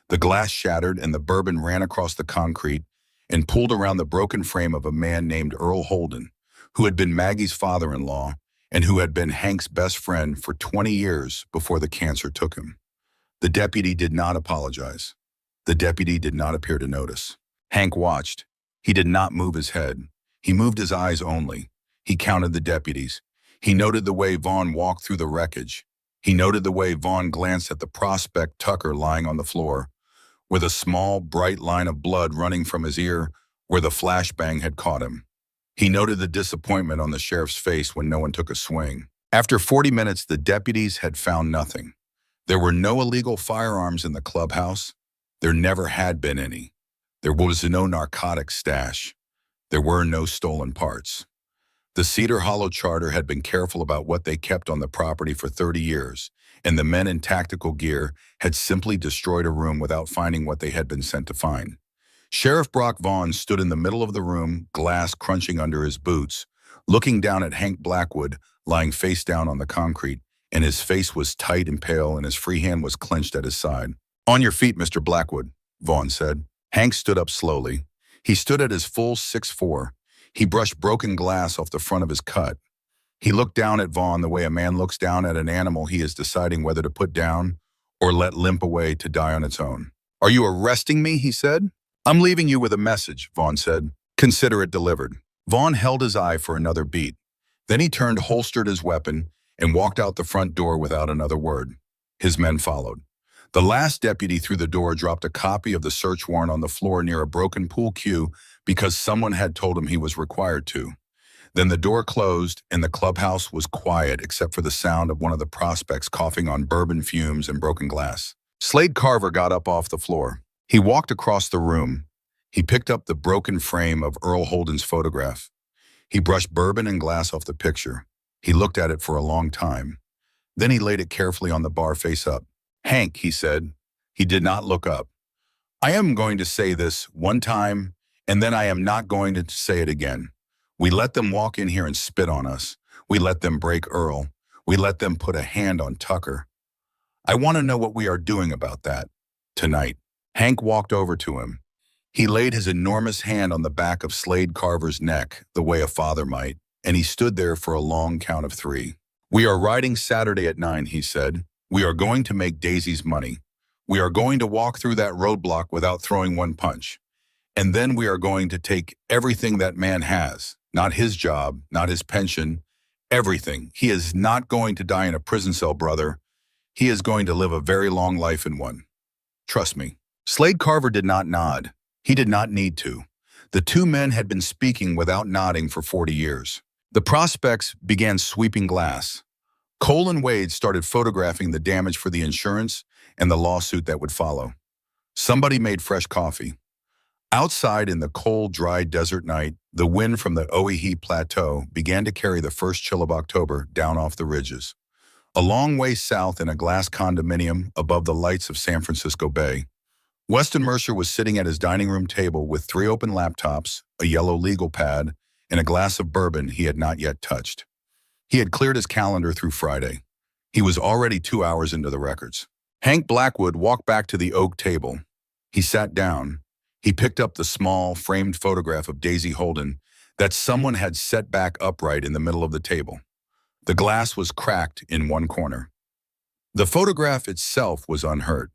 The glass shattered and the bourbon ran across the concrete and pulled around the broken frame of a man named Earl Holden, who had been Maggie's father-in-law and who had been Hank's best friend for 20 years before the cancer took him. The deputy did not apologize. The deputy did not appear to notice. Hank watched. He did not move his head. He moved his eyes only. He counted the deputies. He noted the way Vaughn walked through the wreckage. He noted the way Vaughn glanced at the prospect Tucker lying on the floor, with a small, bright line of blood running from his ear where the flashbang had caught him. He noted the disappointment on the sheriff's face when no one took a swing. After 40 minutes, the deputies had found nothing. There were no illegal firearms in the clubhouse. There never had been any. There was no narcotics stash. There were no stolen parts. The Cedar Hollow Charter had been careful about what they kept on the property for 30 years, and the men in tactical gear had simply destroyed a room without finding what they had been sent to find. Sheriff Brock Vaughn stood in the middle of the room, glass crunching under his boots, looking down at Hank Blackwood, lying face down on the concrete, and his face was tight and pale and his free hand was clenched at his side. "On your feet, Mr. Blackwood," Vaughn said. Hank stood up slowly. He stood at his full 6'4". He brushed broken glass off the front of his cut. He looked down at Vaughn the way a man looks down at an animal he is deciding whether to put down or let limp away to die on its own. "Are you arresting me?" he said. "I'm leaving you with a message," Vaughn said. "Consider it delivered." Vaughn held his eye for another beat. Then he turned, holstered his weapon, and walked out the front door without another word. His men followed. The last deputy through the door dropped a copy of the search warrant on the floor near a broken pool cue because someone had told him he was required to. Then the door closed and the clubhouse was quiet except for the sound of one of the prospects coughing on bourbon fumes and broken glass. Slade Carver got up off the floor. He walked across the room. He picked up the broken frame of Earl Holden's photograph. He brushed bourbon and glass off the picture. He looked at it for a long time. Then he laid it carefully on the bar face up. "Hank," he said. He did not look up. "I am going to say this one time, and then I am not going to say it again. We let them walk in here and spit on us. We let them break Earl. We let them put a hand on Tucker. I want to know what we are doing about that tonight." Hank walked over to him. He laid his enormous hand on the back of Slade Carver's neck, the way a father might, and he stood there for a long count of 3. "We are riding Saturday at 9, he said. "We are going to make Daisy's money. We are going to walk through that roadblock without throwing one punch. And then we are going to take everything that man has, not his job, not his pension, everything. He is not going to die in a prison cell, brother. He is going to live a very long life in one. Trust me." Slade Carver did not nod. He did not need to. The two men had been speaking without nodding for 40 years. The prospects began sweeping glass. Cole and Wade started photographing the damage for the insurance and the lawsuit that would follow. Somebody made fresh coffee. Outside in the cold, dry desert night, the wind from the Oahe Plateau began to carry the first chill of October down off the ridges. A long way south in a glass condominium above the lights of San Francisco Bay, Weston Mercer was sitting at his dining room table with 3 open laptops, a yellow legal pad, and a glass of bourbon he had not yet touched. He had cleared his calendar through Friday. He was already 2 hours into the records. Hank Blackwood walked back to the oak table. He sat down. He picked up the small, framed photograph of Daisy Holden that someone had set back upright in the middle of the table. The glass was cracked in one corner. The photograph itself was unhurt.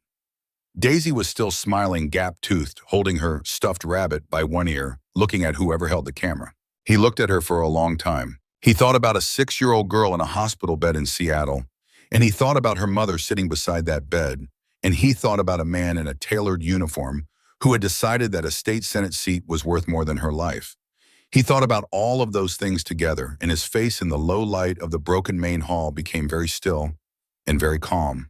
Daisy was still smiling, gap-toothed, holding her stuffed rabbit by one ear, looking at whoever held the camera. He looked at her for a long time. He thought about a 6-year-old girl in a hospital bed in Seattle, and he thought about her mother sitting beside that bed, and he thought about a man in a tailored uniform who had decided that a state Senate seat was worth more than her life. He thought about all of those things together, and his face in the low light of the broken main hall became very still and very calm.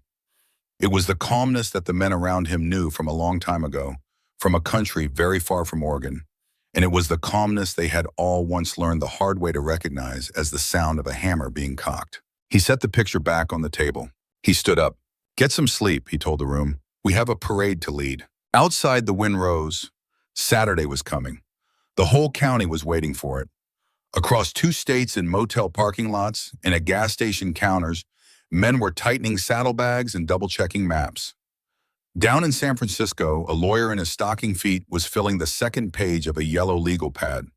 It was the calmness that the men around him knew from a long time ago, from a country very far from Oregon, and it was the calmness they had all once learned the hard way to recognize as the sound of a hammer being cocked. He set the picture back on the table. He stood up. "Get some sleep," he told the room. "We have a parade to lead." Outside, the wind rose. Saturday was coming. The whole county was waiting for it. Across 2 states in motel parking lots and at gas station counters, men were tightening saddlebags and double-checking maps. Down in San Francisco, a lawyer in his stocking feet was filling the second page of a yellow legal pad.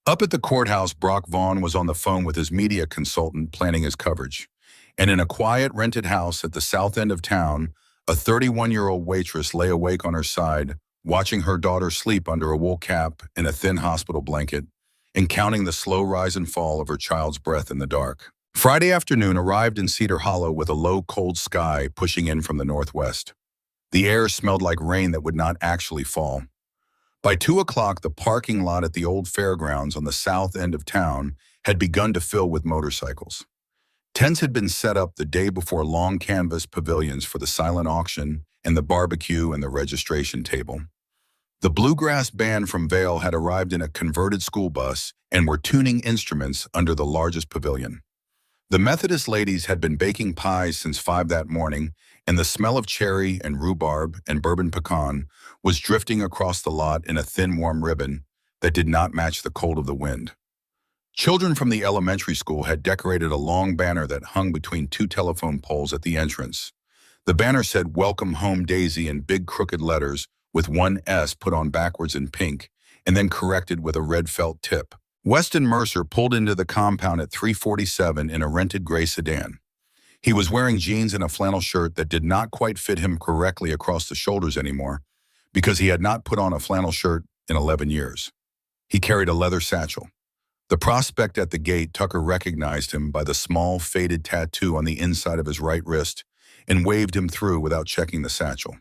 Up at the courthouse, Brock Vaughn was on the phone with his media consultant planning his coverage. And in a quiet rented house at the south end of town, a 31-year-old waitress lay awake on her side, watching her daughter sleep under a wool cap and a thin hospital blanket, and counting the slow rise and fall of her child's breath in the dark. Friday afternoon arrived in Cedar Hollow with a low, cold sky pushing in from the northwest. The air smelled like rain that would not actually fall. By 2 o'clock, the parking lot at the old fairgrounds on the south end of town had begun to fill with motorcycles. Tents had been set up the day before long canvas pavilions for the silent auction and the barbecue and the registration table. The bluegrass band from Vail had arrived in a converted school bus and were tuning instruments under the largest pavilion. The Methodist ladies had been baking pies since 5 that morning, and the smell of cherry and rhubarb and bourbon pecan was drifting across the lot in a thin, warm ribbon that did not match the cold of the wind. Children from the elementary school had decorated a long banner that hung between two telephone poles at the entrance. The banner said, "Welcome Home Daisy," in big crooked letters, with one S put on backwards in pink, and then corrected with a red felt tip. Weston Mercer pulled into the compound at 3:47 in a rented gray sedan. He was wearing jeans and a flannel shirt that did not quite fit him correctly across the shoulders anymore, because he had not put on a flannel shirt in 11 years. He carried a leather satchel. The prospect at the gate, Tucker recognized him by the small, faded tattoo on the inside of his right wrist and waved him through without checking the satchel.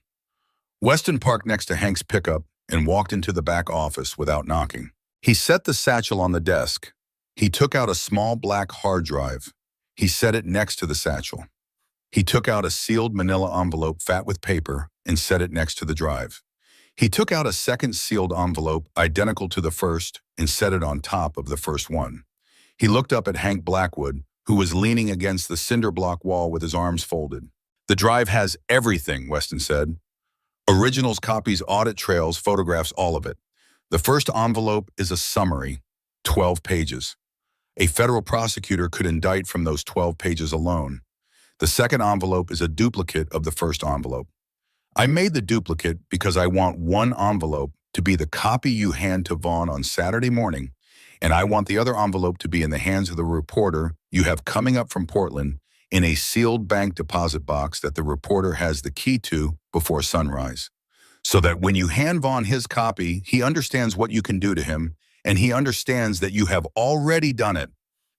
Weston parked next to Hank's pickup and walked into the back office without knocking. He set the satchel on the desk. He took out a small black hard drive. He set it next to the satchel. He took out a sealed manila envelope fat with paper and set it next to the drive. He took out a second sealed envelope identical to the first and set it on top of the first one. He looked up at Hank Blackwood, who was leaning against the cinder block wall with his arms folded. "The drive has everything," Weston said. "Originals, copies, audit trails, photographs, all of it. The first envelope is a summary, 12 pages. A federal prosecutor could indict from those 12 pages alone. The second envelope is a duplicate of the first envelope. I made the duplicate because I want one envelope to be the copy you hand to Vaughn on Saturday morning, and I want the other envelope to be in the hands of the reporter you have coming up from Portland in a sealed bank deposit box that the reporter has the key to before sunrise. So that when you hand Vaughn his copy, he understands what you can do to him, and he understands that you have already done it.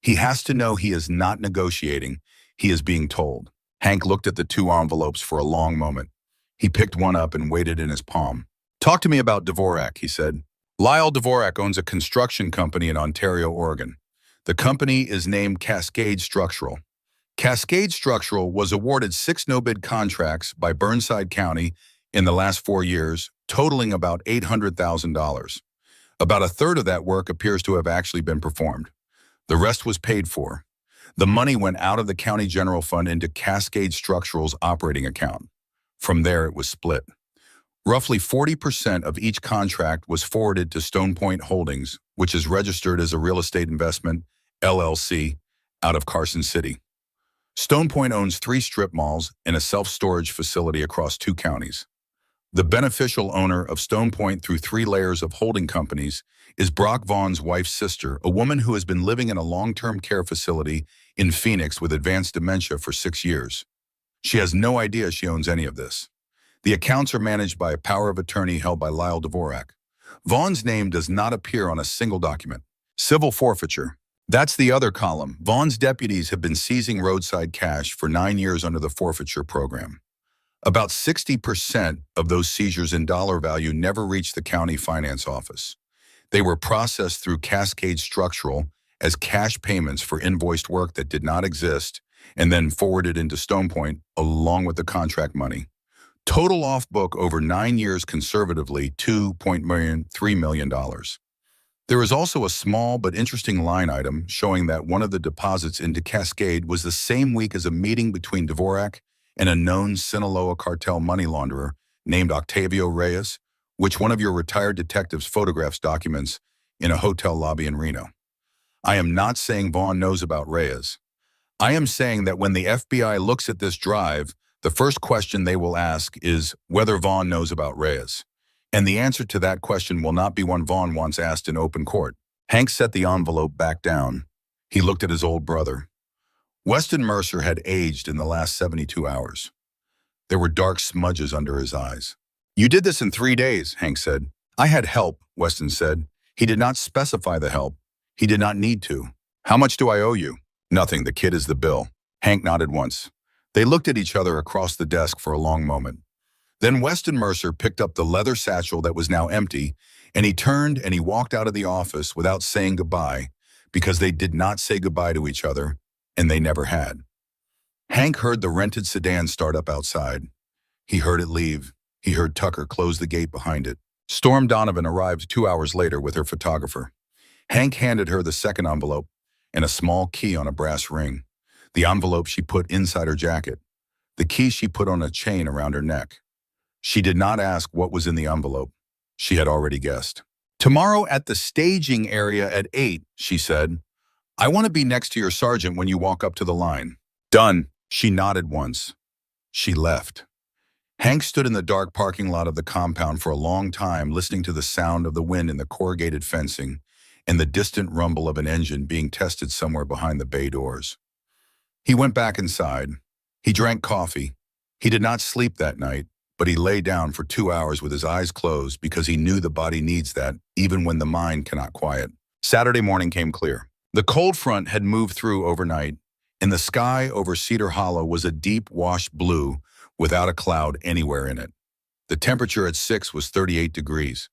He has to know he is not negotiating. He is being told." Hank looked at the two envelopes for a long moment. He picked one up and weighed it in his palm. "Talk to me about Dvorak," he said. "Lyle Dvorak owns a construction company in Ontario, Oregon. The company is named Cascade Structural. Cascade Structural was awarded 6 no-bid contracts by Burnside County in the last 4 years, totaling about $800,000. About a third of that work appears to have actually been performed. The rest was paid for. The money went out of the county general fund into Cascade Structural's operating account. From there, it was split. Roughly 40% of each contract was forwarded to Stone Point Holdings, which is registered as a real estate investment, LLC, out of Carson City. Stone Point owns 3 strip malls and a self-storage facility across 2 counties. The beneficial owner of Stone Point through 3 layers of holding companies is Brock Vaughn's wife's sister, a woman who has been living in a long-term care facility in Phoenix with advanced dementia for 6 years. She has no idea she owns any of this. The accounts are managed by a power of attorney held by Lyle Dvorak. Vaughn's name does not appear on a single document. Civil forfeiture. That's the other column. Vaughn's deputies have been seizing roadside cash for 9 years under the forfeiture program. About 60% of those seizures in dollar value never reached the county finance office. They were processed through Cascade Structural as cash payments for invoiced work that did not exist, and then forwarded into Stone Point along with the contract money. Total off-book over 9 years conservatively, $2.3 million. There is also a small but interesting line item showing that one of the deposits into Cascade was the same week as a meeting between Dvorak and a known Sinaloa cartel money launderer named Octavio Reyes, which one of your retired detectives photographs documents in a hotel lobby in Reno. I am not saying Vaughn knows about Reyes. I am saying that when the FBI looks at this drive, the first question they will ask is whether Vaughn knows about Reyes. And the answer to that question will not be one Vaughn once asked in open court. Hank set the envelope back down. He looked at his old brother. Weston Mercer had aged in the last 72 hours. There were dark smudges under his eyes. "You did this in 3 days," Hank said. "I had help," Weston said. He did not specify the help. He did not need to. "How much do I owe you?" "Nothing. The kid is the bill." Hank nodded once. They looked at each other across the desk for a long moment. Then Weston Mercer picked up the leather satchel that was now empty, and he turned and he walked out of the office without saying goodbye, because they did not say goodbye to each other, and they never had. Hank heard the rented sedan start up outside. He heard it leave. He heard Tucker close the gate behind it. Storm Donovan arrived 2 hours later with her photographer. Hank handed her the second envelope and a small key on a brass ring. The envelope she put inside her jacket. The key she put on a chain around her neck. She did not ask what was in the envelope. She had already guessed. "Tomorrow at the staging area at 8, she said. "I want to be next to your sergeant when you walk up to the line." "Done." She nodded once. She left. Hank stood in the dark parking lot of the compound for a long time, listening to the sound of the wind in the corrugated fencing and the distant rumble of an engine being tested somewhere behind the bay doors. He went back inside. He drank coffee. He did not sleep that night, but he lay down for 2 hours with his eyes closed because he knew the body needs that even when the mind cannot quiet. Saturday morning came clear. The cold front had moved through overnight, and the sky over Cedar Hollow was a deep washed blue without a cloud anywhere in it. The temperature at 6 was 38 degrees.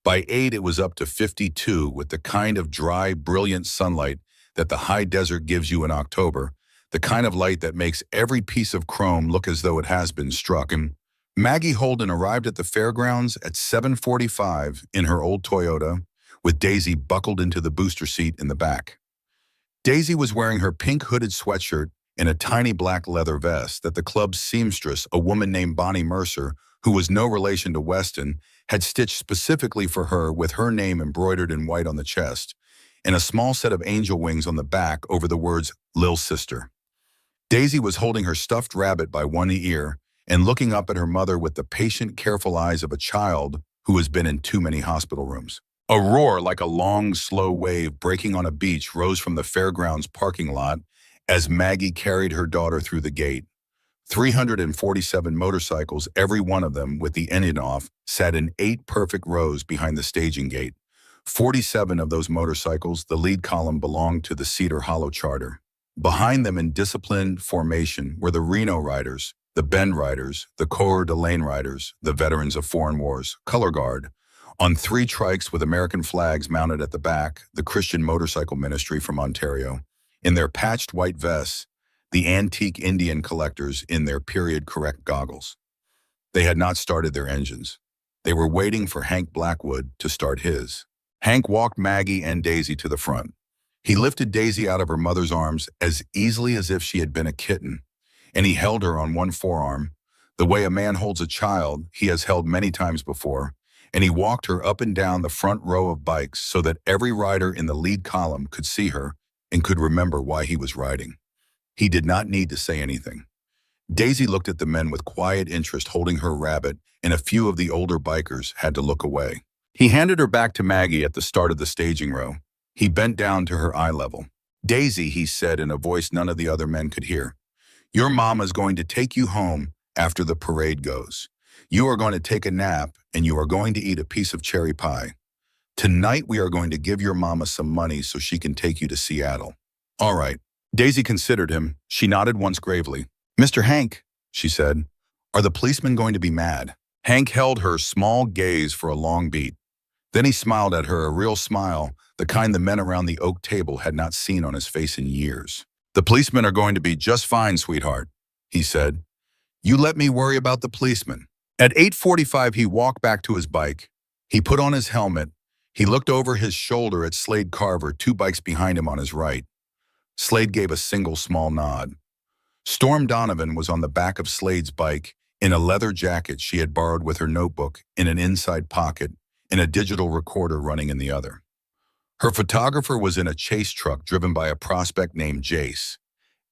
By 8, it was up to 52 with the kind of dry, brilliant sunlight that the high desert gives you in October, the kind of light that makes every piece of chrome look as though it has been struck. And Maggie Holden arrived at the fairgrounds at 7:45 in her old Toyota, with Daisy buckled into the booster seat in the back. Daisy was wearing her pink hooded sweatshirt and a tiny black leather vest that the club's seamstress, a woman named Bonnie Mercer, who was no relation to Weston, had stitched specifically for her with her name embroidered in white on the chest, and a small set of angel wings on the back over the words "Lil Sister." Daisy was holding her stuffed rabbit by one ear and looking up at her mother with the patient, careful eyes of a child who has been in too many hospital rooms. A roar like a long, slow wave breaking on a beach rose from the fairgrounds parking lot as Maggie carried her daughter through the gate. 347 motorcycles, every one of them with the engine off, sat in 8 perfect rows behind the staging gate. 47 of those motorcycles, the lead column, belonged to the Cedar Hollow Charter. Behind them in disciplined formation were the Reno Riders, the Bend Riders, the Coeur d'Alene Riders, the Veterans of Foreign Wars, Color Guard. On 3 trikes with American flags mounted at the back, the Christian Motorcycle Ministry from Ontario. In their patched white vests, the antique Indian collectors in their period-correct goggles. They had not started their engines. They were waiting for Hank Blackwood to start his. Hank walked Maggie and Daisy to the front. He lifted Daisy out of her mother's arms as easily as if she had been a kitten, and he held her on one forearm, the way a man holds a child he has held many times before, and he walked her up and down the front row of bikes so that every rider in the lead column could see her and could remember why he was riding. He did not need to say anything. Daisy looked at the men with quiet interest holding her rabbit, and a few of the older bikers had to look away. He handed her back to Maggie at the start of the staging row. He bent down to her eye level. "Daisy," he said in a voice none of the other men could hear, "your mama's going to take you home after the parade goes. You are going to take a nap, and you are going to eat a piece of cherry pie. Tonight we are going to give your mama some money so she can take you to Seattle." "All right." Daisy considered him. She nodded once gravely. "Mr. Hank," she said, "are the policemen going to be mad?" Hank held her small gaze for a long beat. Then he smiled at her, a real smile, the kind the men around the oak table had not seen on his face in years. "The policemen are going to be just fine, sweetheart," he said. "You let me worry about the policemen." At 8:45, he walked back to his bike. He put on his helmet. He looked over his shoulder at Slade Carver, 2 bikes behind him on his right. Slade gave a single small nod. Storm Donovan was on the back of Slade's bike in a leather jacket she had borrowed with her notebook in an inside pocket and a digital recorder running in the other. Her photographer was in a chase truck driven by a prospect named Jace.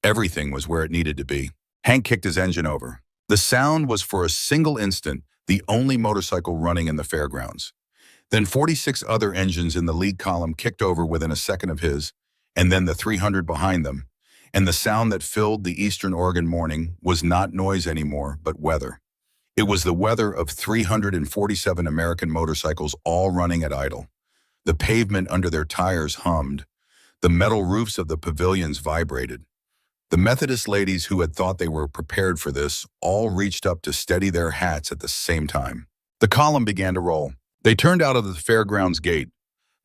Everything was where it needed to be. Hank kicked his engine over. The sound was for a single instant the only motorcycle running in the fairgrounds. Then 46 other engines in the lead column kicked over within a second of his, and then the 300 behind them, and the sound that filled the Eastern Oregon morning was not noise anymore, but weather. It was the weather of 347 American motorcycles all running at idle. The pavement under their tires hummed. The metal roofs of the pavilions vibrated. The Methodist ladies who had thought they were prepared for this all reached up to steady their hats at the same time. The column began to roll. They turned out of the fairgrounds gate.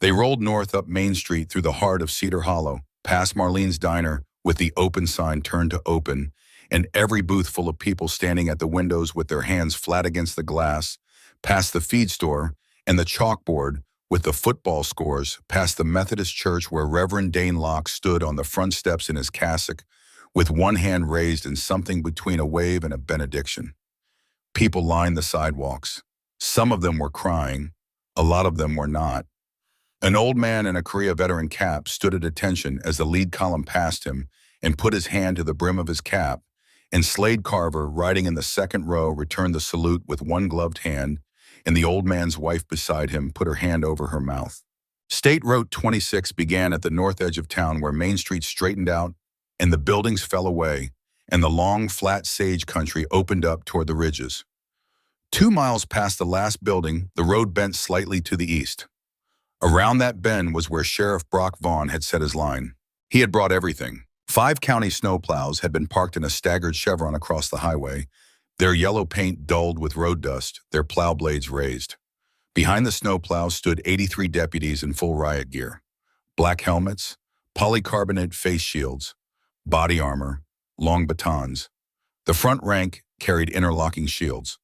They rolled north up Main Street through the heart of Cedar Hollow, past Marlene's Diner with the open sign turned to open, and every booth full of people standing at the windows with their hands flat against the glass, past the feed store, and the chalkboard with the football scores past the Methodist church where Reverend Dane Locke stood on the front steps in his cassock with one hand raised in something between a wave and a benediction. People lined the sidewalks. Some of them were crying. A lot of them were not. An old man in a Korea veteran cap stood at attention as the lead column passed him and put his hand to the brim of his cap, and Slade Carver, riding in the second row, returned the salute with one gloved hand, and the old man's wife beside him put her hand over her mouth. State Road 26 began at the north edge of town where Main Street straightened out and the buildings fell away, and the long, flat sage country opened up toward the ridges. 2 miles past the last building, the road bent slightly to the east. Around that bend was where Sheriff Brock Vaughn had set his line. He had brought everything. 5 county snowplows had been parked in a staggered chevron across the highway, their yellow paint dulled with road dust, their plow blades raised. Behind the snowplows stood 83 deputies in full riot gear. Black helmets, polycarbonate face shields, body armor, long batons. The front rank carried interlocking shields.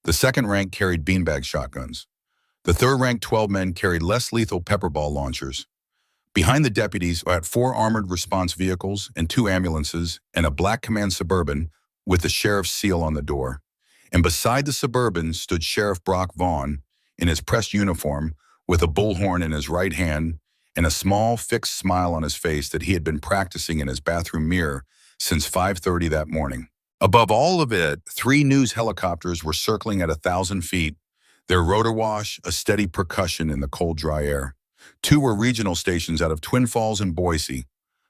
The second rank carried beanbag shotguns. The third rank 12 men carried less lethal pepperball launchers. Behind the deputies were 4 armored response vehicles and 2 ambulances and a black command Suburban with the sheriff's seal on the door. And beside the Suburban stood Sheriff Brock Vaughn in his pressed uniform with a bullhorn in his right hand and a small, fixed smile on his face that he had been practicing in his bathroom mirror since 5:30 that morning. Above all of it, 3 news helicopters were circling at 1,000 feet, their rotor wash a steady percussion in the cold, dry air. 2 were regional stations out of Twin Falls and Boise.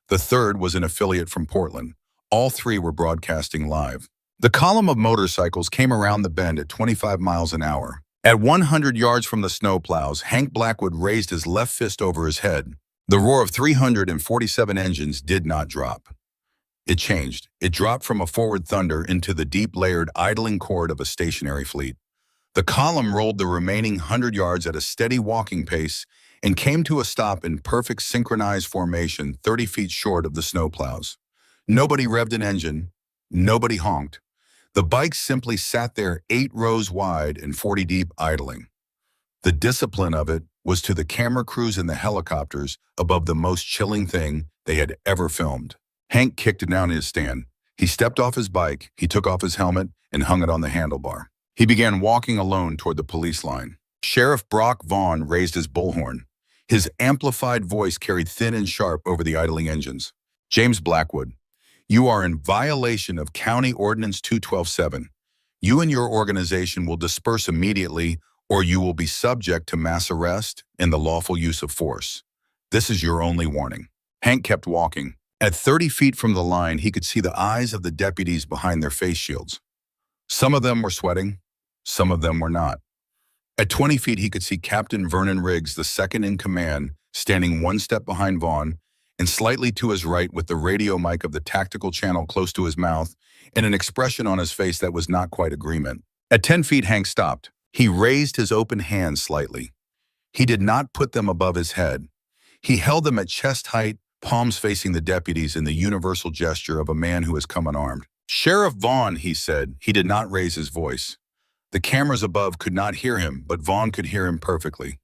The third was an affiliate from Portland. All 3 were broadcasting live. The column of motorcycles came around the bend at 25 miles an hour. At 100 yards from the snowplows, Hank Blackwood raised his left fist over his head. The roar of 347 engines did not drop. It changed. It dropped from a forward thunder into the deep layered idling chord of a stationary fleet. The column rolled the remaining 100 yards at a steady walking pace and came to a stop in perfect synchronized formation 30 feet short of the snowplows. Nobody revved an engine. Nobody honked. The bikes simply sat there 8 rows wide and 40 deep idling. The discipline of it was to the camera crews and the helicopters above the most chilling thing they had ever filmed. Hank kicked down his stand. He stepped off his bike, he took off his helmet, and hung it on the handlebar. He began walking alone toward the police line. Sheriff Brock Vaughn raised his bullhorn. His amplified voice carried thin and sharp over the idling engines. James Blackwood, you are in violation of County Ordinance 212-7. You and your organization will disperse immediately, or you will be subject to mass arrest and the lawful use of force. This is your only warning. Hank kept walking. At 30 feet from the line, he could see the eyes of the deputies behind their face shields. Some of them were sweating, some of them were not. At 20 feet, he could see Captain Vernon Riggs, the second in command, standing 1 step behind Vaughn and slightly to his right with the radio mic of the tactical channel close to his mouth and an expression on his face that was not quite agreement. At 10 feet, Hank stopped. He raised his open hands slightly. He did not put them above his head. He held them at chest height, palms facing the deputies in the universal gesture of a man who has come unarmed. Sheriff Vaughn, he said. He did not raise his voice. The cameras above could not hear him, but Vaughn could hear him perfectly.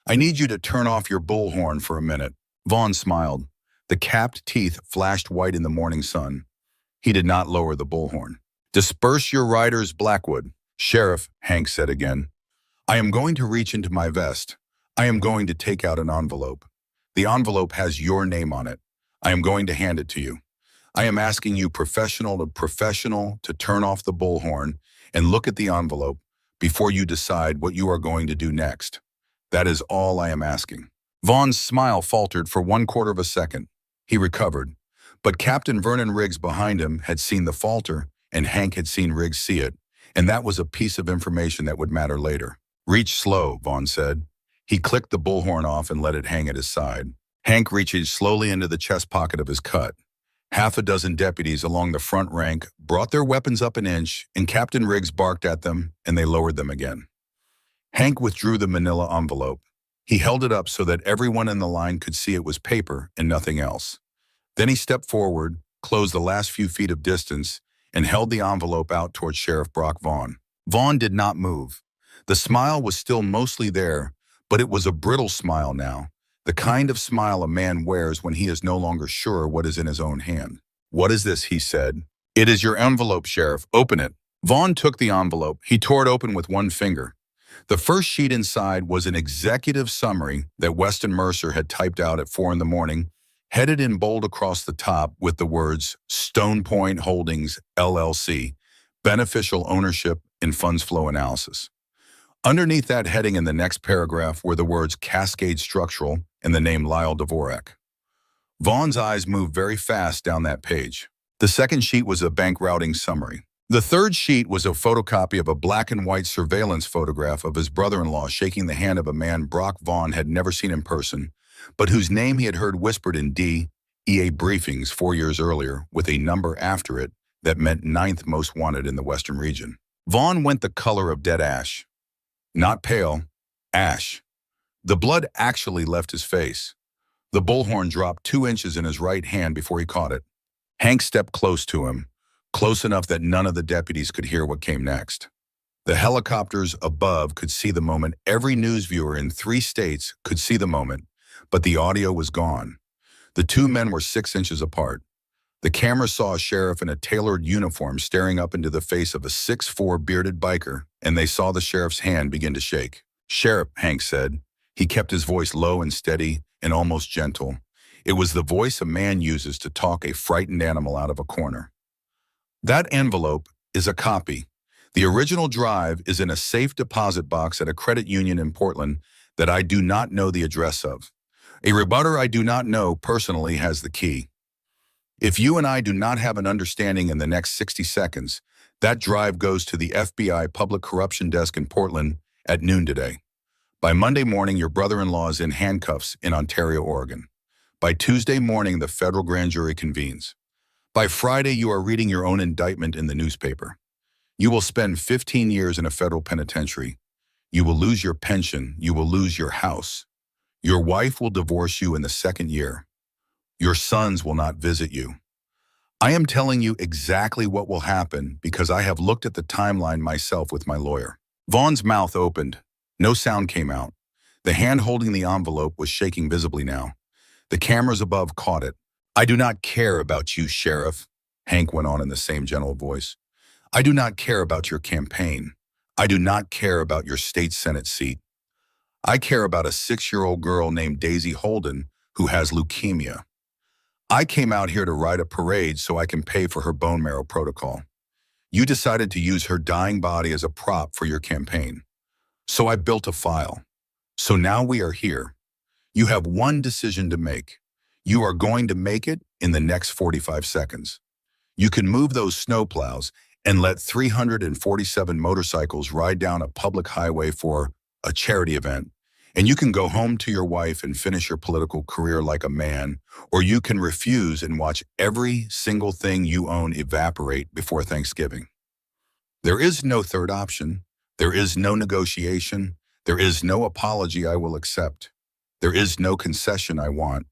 I need you to turn off your bullhorn for a minute. Vaughn smiled. The capped teeth flashed white in the morning sun. He did not lower the bullhorn. Disperse your riders, Blackwood. Sheriff, Hank said again. I am going to reach into my vest. I am going to take out an envelope. The envelope has your name on it. I am going to hand it to you. I am asking you professional to turn off the bullhorn and look at the envelope before you decide what you are going to do next. That is all I am asking. Vaughn's smile faltered for 1/4 of a second. He recovered, but Captain Vernon Riggs behind him had seen the falter, and Hank had seen Riggs see it, and that was a piece of information that would matter later. Reach slow, Vaughn said. He clicked the bullhorn off and let it hang at his side. Hank reached slowly into the chest pocket of his cut. 6 deputies along the front rank brought their weapons up an inch, and Captain Riggs barked at them, and they lowered them again. Hank withdrew the manila envelope. He held it up so that everyone in the line could see it was paper and nothing else. Then he stepped forward, closed the last few feet of distance, and held the envelope out toward Sheriff Brock Vaughn. Vaughn did not move. The smile was still mostly there, but it was a brittle smile now, the kind of smile a man wears when he is no longer sure what is in his own hand. "What is this?" he said. "It is your envelope, Sheriff. Open it." Vaughn took the envelope. He tore it open with one finger. The first sheet inside was an executive summary that Weston Mercer had typed out at 4 in the morning, headed in bold across the top with the words Stone Point Holdings, LLC, Beneficial Ownership and Funds Flow Analysis. Underneath that heading in the next paragraph were the words Cascade Structural and the name Lyle Dvorak. Vaughn's eyes moved very fast down that page. The second sheet was a bank routing summary. The third sheet was a photocopy of a black and white surveillance photograph of his brother-in-law shaking the hand of a man Brock Vaughn had never seen in person, but whose name he had heard whispered in DEA briefings 4 years earlier with a number after it that meant 9th most wanted in the Western region. Vaughn went the color of dead ash. Not pale, ash. The blood actually left his face. The bullhorn dropped 2 inches in his right hand before he caught it. Hank stepped close to him, close enough that none of the deputies could hear what came next. The helicopters above could see the moment. Every news viewer in 3 states could see the moment, but the audio was gone. The 2 men were 6 inches apart. The camera saw a sheriff in a tailored uniform staring up into the face of a 6'4" bearded biker, and they saw the sheriff's hand begin to shake. "Sheriff," Hank said. He kept his voice low and steady and almost gentle. It was the voice a man uses to talk a frightened animal out of a corner. "That envelope is a copy. The original drive is in a safe deposit box at a credit union in Portland that I do not know the address of. A rebutter I do not know personally has the key. If you and I do not have an understanding in the next 60 seconds, that drive goes to the FBI Public Corruption Desk in Portland at noon today. By Monday morning, your brother-in-law is in handcuffs in Ontario, Oregon. By Tuesday morning, the federal grand jury convenes. By Friday, you are reading your own indictment in the newspaper. You will spend 15 years in a federal penitentiary. You will lose your pension. You will lose your house. Your wife will divorce you in the 2nd year. Your sons will not visit you. I am telling you exactly what will happen because I have looked at the timeline myself with my lawyer." Vaughn's mouth opened. No sound came out. The hand holding the envelope was shaking visibly now. The cameras above caught it. "I do not care about you, Sheriff," Hank went on in the same gentle voice. "I do not care about your campaign. I do not care about your state Senate seat. I care about a 6-year-old girl named Daisy Holden who has leukemia. I came out here to ride a parade so I can pay for her bone marrow protocol. You decided to use her dying body as a prop for your campaign. So I built a file. So now we are here. You have one decision to make. You are going to make it in the next 45 seconds. You can move those snowplows and let 347 motorcycles ride down a public highway for a charity event. And you can go home to your wife and finish your political career like a man, or you can refuse and watch every single thing you own evaporate before Thanksgiving. There is no third option. There is no negotiation. There is no apology I will accept. There is no concession I want.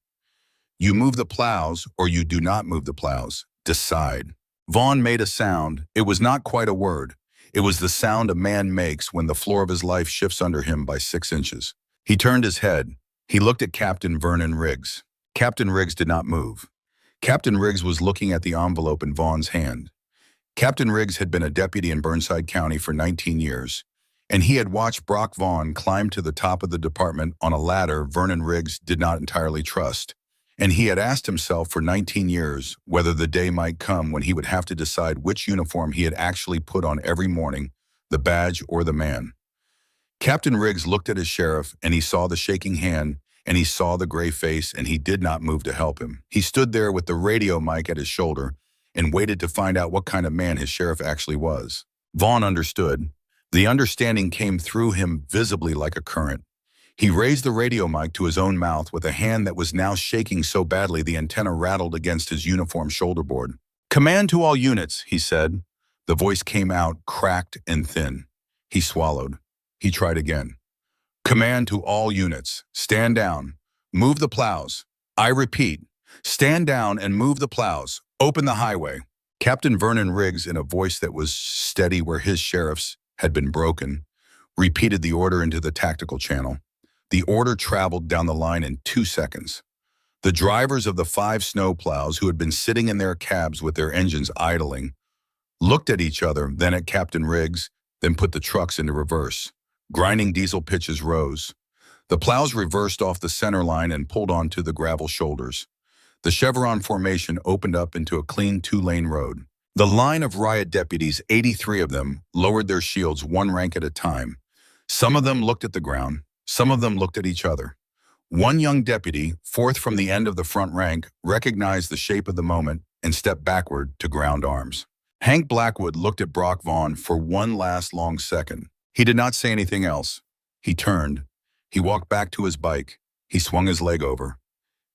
You move the plows or you do not move the plows. Decide." Vaughn made a sound. It was not quite a word. It was the sound a man makes when the floor of his life shifts under him by 6 inches. He turned his head. He looked at Captain Vernon Riggs. Captain Riggs did not move. Captain Riggs was looking at the envelope in Vaughn's hand. Captain Riggs had been a deputy in Burnside County for 19 years, and he had watched Brock Vaughn climb to the top of the department on a ladder Vernon Riggs did not entirely trust. And he had asked himself for 19 years whether the day might come when he would have to decide which uniform he had actually put on every morning, the badge or the man. Captain Riggs looked at his sheriff, and he saw the shaking hand, and he saw the gray face, and he did not move to help him. He stood there with the radio mic at his shoulder and waited to find out what kind of man his sheriff actually was. Vaughn understood. The understanding came through him visibly like a current. He raised the radio mic to his own mouth with a hand that was now shaking so badly the antenna rattled against his uniform shoulder board. "Command to all units," he said. The voice came out cracked and thin. He swallowed. He tried again. "Command to all units. Stand down. Move the plows. I repeat, stand down and move the plows. Open the highway." Captain Vernon Riggs, in a voice that was steady where his sheriff's had been broken, repeated the order into the tactical channel. The order traveled down the line in 2 seconds. The drivers of the 5 snowplows, who had been sitting in their cabs with their engines idling, looked at each other, then at Captain Riggs, then put the trucks into reverse. Grinding diesel pitches rose. The plows reversed off the center line and pulled onto the gravel shoulders. The chevron formation opened up into a clean 2-lane road. The line of riot deputies, 83 of them, lowered their shields 1 rank at a time. Some of them looked at the ground. Some of them looked at each other. One young deputy, 4th from the end of the front rank, recognized the shape of the moment and stepped backward to ground arms. Hank Blackwood looked at Brock Vaughn for one last long second. He did not say anything else. He turned. He walked back to his bike. He swung his leg over.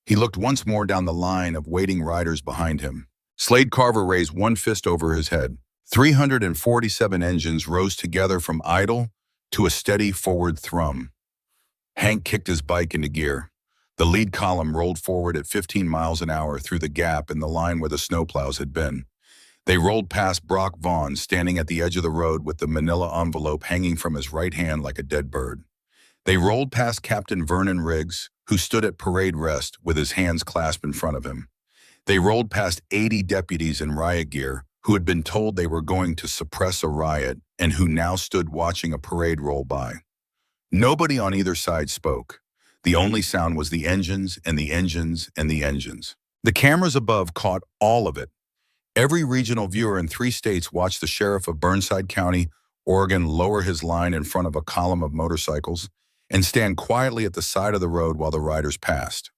He looked once more down the line of waiting riders behind him. Slade Carver raised one fist over his head. 347 engines rose together from idle to a steady forward thrum. Hank kicked his bike into gear. The lead column rolled forward at 15 miles an hour through the gap in the line where the snowplows had been. They rolled past Brock Vaughn, standing at the edge of the road with the manila envelope hanging from his right hand like a dead bird. They rolled past Captain Vernon Riggs, who stood at parade rest with his hands clasped in front of him. They rolled past 80 deputies in riot gear who had been told they were going to suppress a riot and who now stood watching a parade roll by. Nobody on either side spoke. The only sound was the engines and the engines and the engines. The cameras above caught all of it. Every regional viewer in 3 states watched the sheriff of Burnside County, Oregon, lower his line in front of a column of motorcycles and stand quietly at the side of the road while the riders passed.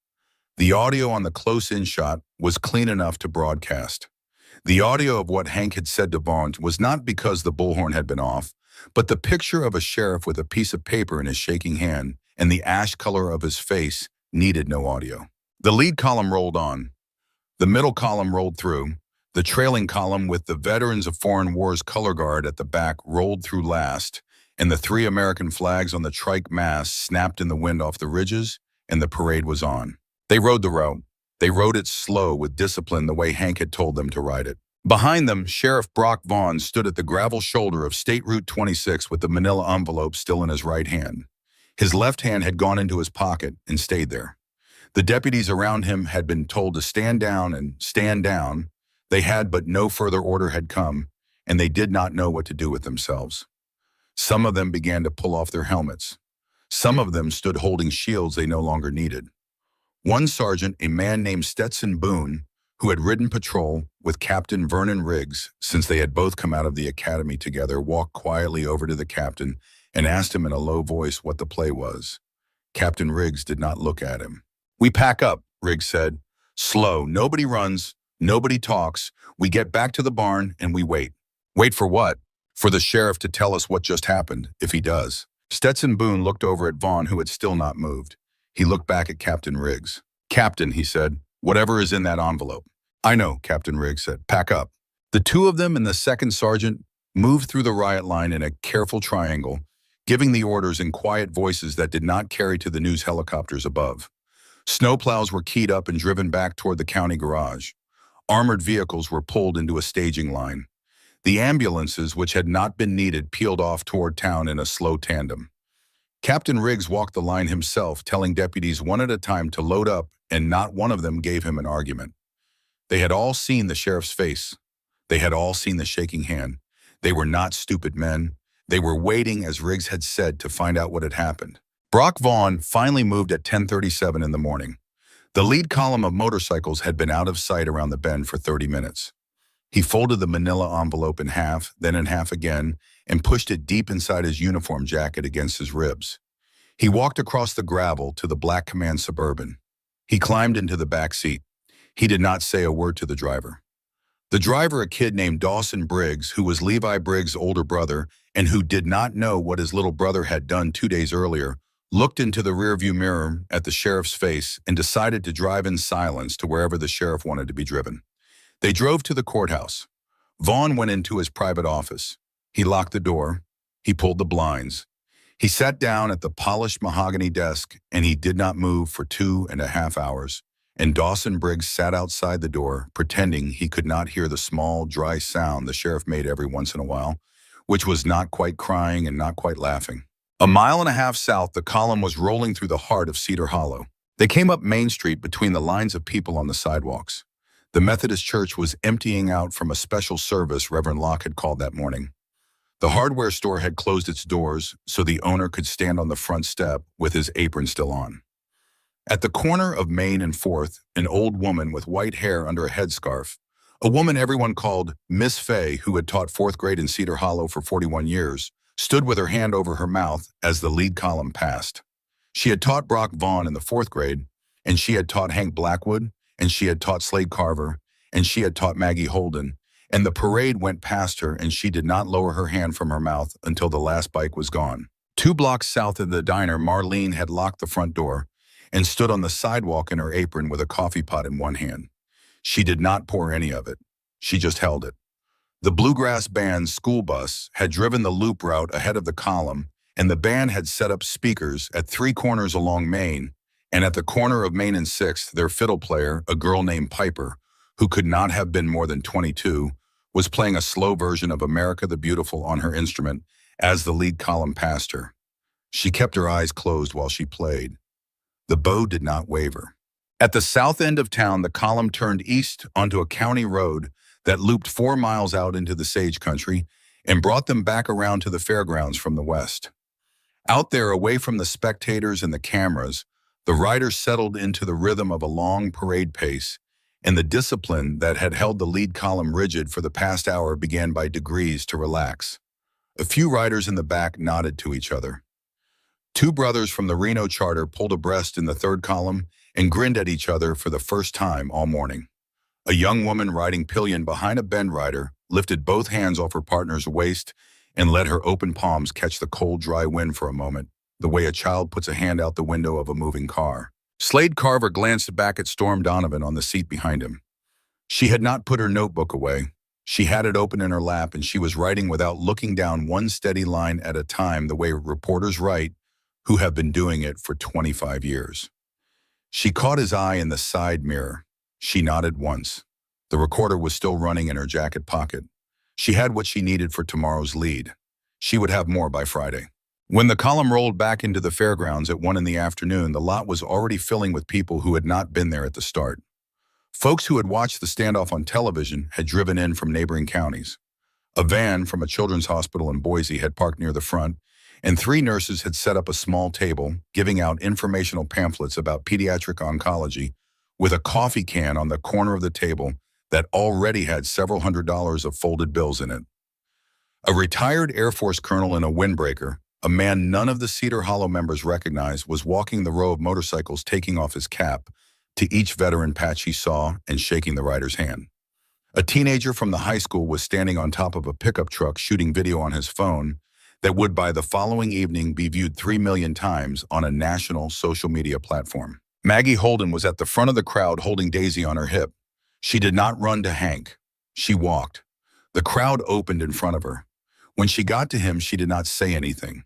The audio on the close-in shot was clean enough to broadcast. The audio of what Hank had said to Vaughn was not because the bullhorn had been off, but the picture of a sheriff with a piece of paper in his shaking hand and the ash color of his face needed no audio. The lead column rolled on. The middle column rolled through. The trailing column with the Veterans of Foreign Wars color guard at the back rolled through last, and the 3 American flags on the trike mast snapped in the wind off the ridges, and the parade was on. They rode the road. They rode it slow with discipline the way Hank had told them to ride it. Behind them, Sheriff Brock Vaughn stood at the gravel shoulder of State Route 26 with the manila envelope still in his right hand. His left hand had gone into his pocket and stayed there. The deputies around him had been told to stand down and stand down. They had, but no further order had come, and they did not know what to do with themselves. Some of them began to pull off their helmets. Some of them stood holding shields they no longer needed. One sergeant, a man named Stetson Boone, who had ridden patrol with Captain Vernon Riggs since they had both come out of the academy together, walked quietly over to the captain and asked him in a low voice what the play was. Captain Riggs did not look at him. "We pack up," Riggs said. "Slow. Nobody runs. Nobody talks. We get back to the barn and we wait." "Wait for what?" "For the sheriff to tell us what just happened, if he does." Stetson Boone looked over at Vaughn, who had still not moved. He looked back at Captain Riggs. "Captain," he said, "whatever is in that envelope." "I know," Captain Riggs said. "Pack up." The 2 of them and the second sergeant moved through the riot line in a careful triangle, giving the orders in quiet voices that did not carry to the news helicopters above. Snowplows were keyed up and driven back toward the county garage. Armored vehicles were pulled into a staging line. The ambulances, which had not been needed, peeled off toward town in a slow tandem. Captain Riggs walked the line himself, telling deputies one at a time to load up, and not one of them gave him an argument. They had all seen the sheriff's face. They had all seen the shaking hand. They were not stupid men. They were waiting, as Riggs had said, to find out what had happened. Brock Vaughn finally moved at 10:37 in the morning. The lead column of motorcycles had been out of sight around the bend for 30 minutes. He folded the manila envelope in half, then in half again, and pushed it deep inside his uniform jacket against his ribs. He walked across the gravel to the Black Command Suburban. He climbed into the back seat. He did not say a word to the driver. The driver, a kid named Dawson Briggs, who was Levi Briggs' older brother and who did not know what his little brother had done 2 days earlier, looked into the rearview mirror at the sheriff's face and decided to drive in silence to wherever the sheriff wanted to be driven. They drove to the courthouse. Vaughn went into his private office. He locked the door. He pulled the blinds. He sat down at the polished mahogany desk, and he did not move for 2.5 hours. And Dawson Briggs sat outside the door, pretending he could not hear the small, dry sound the sheriff made every once in a while, which was not quite crying and not quite laughing. A mile and a half south, the column was rolling through the heart of Cedar Hollow. They came up Main Street between the lines of people on the sidewalks. The Methodist Church was emptying out from a special service Reverend Locke had called that morning. The hardware store had closed its doors so the owner could stand on the front step with his apron still on. At the corner of Main and 4th, an old woman with white hair under a headscarf, a woman everyone called Miss Fay, who had taught 4th grade in Cedar Hollow for 41 years, stood with her hand over her mouth as the lead column passed. She had taught Brock Vaughn in the 4th grade, and she had taught Hank Blackwood, and she had taught Slade Carver, and she had taught Maggie Holden, and the parade went past her and she did not lower her hand from her mouth until the last bike was gone. 2 blocks south of the diner, Marlene had locked the front door and stood on the sidewalk in her apron with a coffee pot in one hand. She did not pour any of it. She just held it. The Bluegrass Band's school bus had driven the loop route ahead of the column, and the band had set up speakers at 3 corners along Main, and at the corner of Main and 6th, their fiddle player, a girl named Piper, who could not have been more than 22, was playing a slow version of America the Beautiful on her instrument as the lead column passed her. She kept her eyes closed while she played. The bow did not waver. At the south end of town, the column turned east onto a county road that looped 4 miles out into the sage country and brought them back around to the fairgrounds from the west. Out there, away from the spectators and the cameras, the riders settled into the rhythm of a long parade pace, and the discipline that had held the lead column rigid for the past hour began by degrees to relax. A few riders in the back nodded to each other. 2 brothers from the Reno charter pulled abreast in the 3rd column and grinned at each other for the first time all morning. A young woman riding pillion behind a bend rider lifted both hands off her partner's waist and let her open palms catch the cold, dry wind for a moment, the way a child puts a hand out the window of a moving car. Slade Carver glanced back at Storm Donovan on the seat behind him. She had not put her notebook away. She had it open in her lap, and she was writing without looking down one steady line at a time, the way reporters write who have been doing it for 25 years. She caught his eye in the side mirror. She nodded once. The recorder was still running in her jacket pocket. She had what she needed for tomorrow's lead. She would have more by Friday. When the column rolled back into the fairgrounds at 1 in the afternoon, the lot was already filling with people who had not been there at the start. Folks who had watched the standoff on television had driven in from neighboring counties. A van from a children's hospital in Boise had parked near the front, and 3 nurses had set up a small table, giving out informational pamphlets about pediatric oncology, with a coffee can on the corner of the table that already had several $100s of folded bills in it. A retired Air Force colonel in a windbreaker, a man none of the Cedar Hollow members recognized, was walking the row of motorcycles, taking off his cap to each veteran patch he saw and shaking the rider's hand. A teenager from the high school was standing on top of a pickup truck shooting video on his phone that would by the following evening be viewed 3 million times on a national social media platform. Maggie Holden was at the front of the crowd holding Daisy on her hip. She did not run to Hank. She walked. The crowd opened in front of her. When she got to him, she did not say anything.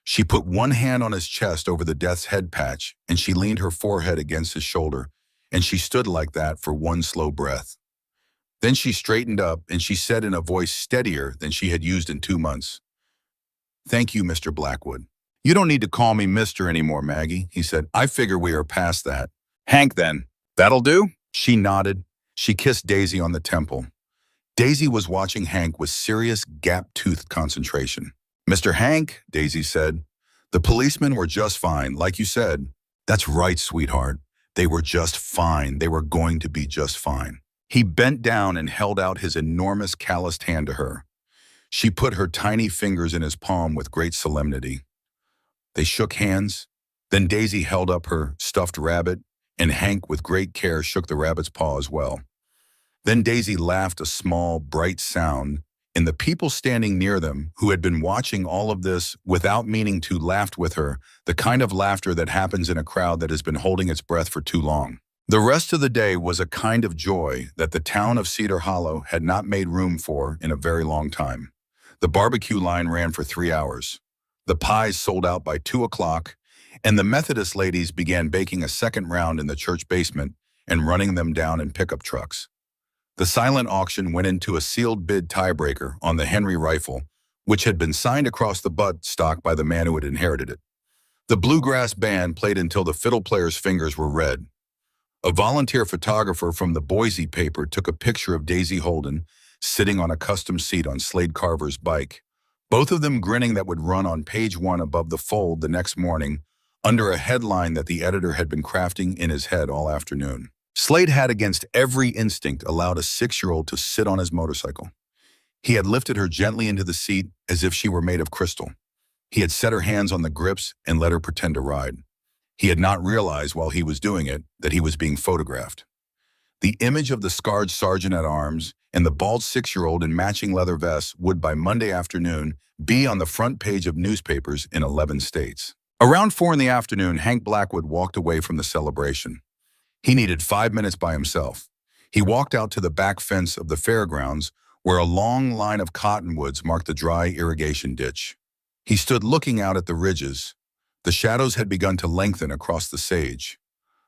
She put one hand on his chest over the death's head patch, and she leaned her forehead against his shoulder, and she stood like that for one slow breath. Then she straightened up, and she said in a voice steadier than she had used in 2 months, "Thank you, Mr. Blackwood." "You don't need to call me Mr. anymore, Maggie," he said. "I figure we are past that." "Hank, then. That'll do?" She nodded. She kissed Daisy on the temple. Daisy was watching Hank with serious, gap-toothed concentration. "Mr. Hank," Daisy said, "the policemen were just fine, like you said." "That's right, sweetheart. They were just fine. They were going to be just fine." He bent down and held out his enormous calloused hand to her. She put her tiny fingers in his palm with great solemnity. They shook hands. Then Daisy held up her stuffed rabbit, and Hank with great care shook the rabbit's paw as well. Then Daisy laughed a small, bright sound, and the people standing near them, who had been watching all of this without meaning to, laughed with her, the kind of laughter that happens in a crowd that has been holding its breath for too long. The rest of the day was a kind of joy that the town of Cedar Hollow had not made room for in a very long time. The barbecue line ran for 3 hours. The pies sold out by 2 o'clock, and the Methodist ladies began baking a second round in the church basement and running them down in pickup trucks. The silent auction went into a sealed bid tiebreaker on the Henry rifle, which had been signed across the buttstock by the man who had inherited it. The bluegrass band played until the fiddle player's fingers were red. A volunteer photographer from the Boise paper took a picture of Daisy Holden sitting on a custom seat on Slade Carver's bike, both of them grinning that would run on page 1 above the fold the next morning under a headline that the editor had been crafting in his head all afternoon. Slade had, against every instinct, allowed a 6-year-old to sit on his motorcycle. He had lifted her gently into the seat as if she were made of crystal. He had set her hands on the grips and let her pretend to ride. He had not realized while he was doing it that he was being photographed. The image of the scarred sergeant-at-arms and the bald 6-year-old in matching leather vests would by Monday afternoon be on the front page of newspapers in 11 states. Around 4 in the afternoon, Hank Blackwood walked away from the celebration. He needed 5 minutes by himself. He walked out to the back fence of the fairgrounds where a long line of cottonwoods marked the dry irrigation ditch. He stood looking out at the ridges. The shadows had begun to lengthen across the sage.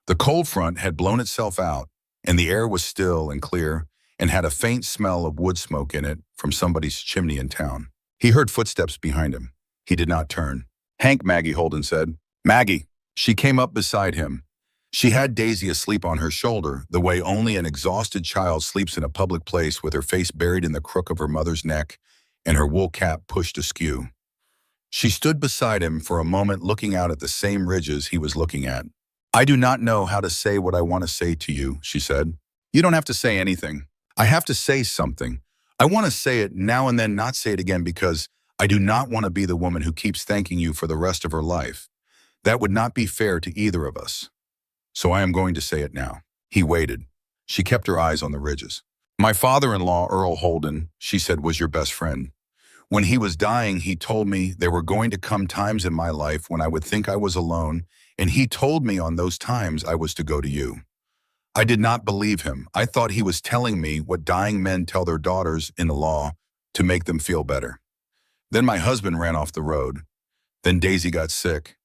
The cold front had blown itself out, and the air was still and clear and had a faint smell of wood smoke in it from somebody's chimney in town. He heard footsteps behind him. He did not turn. "Hank," Maggie Holden said. "Maggie." She came up beside him. She had Daisy asleep on her shoulder, the way only an exhausted child sleeps in a public place with her face buried in the crook of her mother's neck and her wool cap pushed askew. She stood beside him for a moment looking out at the same ridges he was looking at. "I do not know how to say what I want to say to you," she said. "You don't have to say anything. I have to say something. I want to say it now and then, not say it again, because I do not want to be the woman who keeps thanking you for the rest of her life. That would not be fair to either of us. So I am going to say it now." He waited. She kept her eyes on the ridges. "My father-in-law, Earl Holden," she said, "was your best friend. When he was dying, he told me there were going to come times in my life when I would think I was alone, and he told me on those times I was to go to you. I did not believe him. I thought he was telling me what dying men tell their daughters-in-law to make them feel better. Then my husband ran off the road. Then Daisy got sick.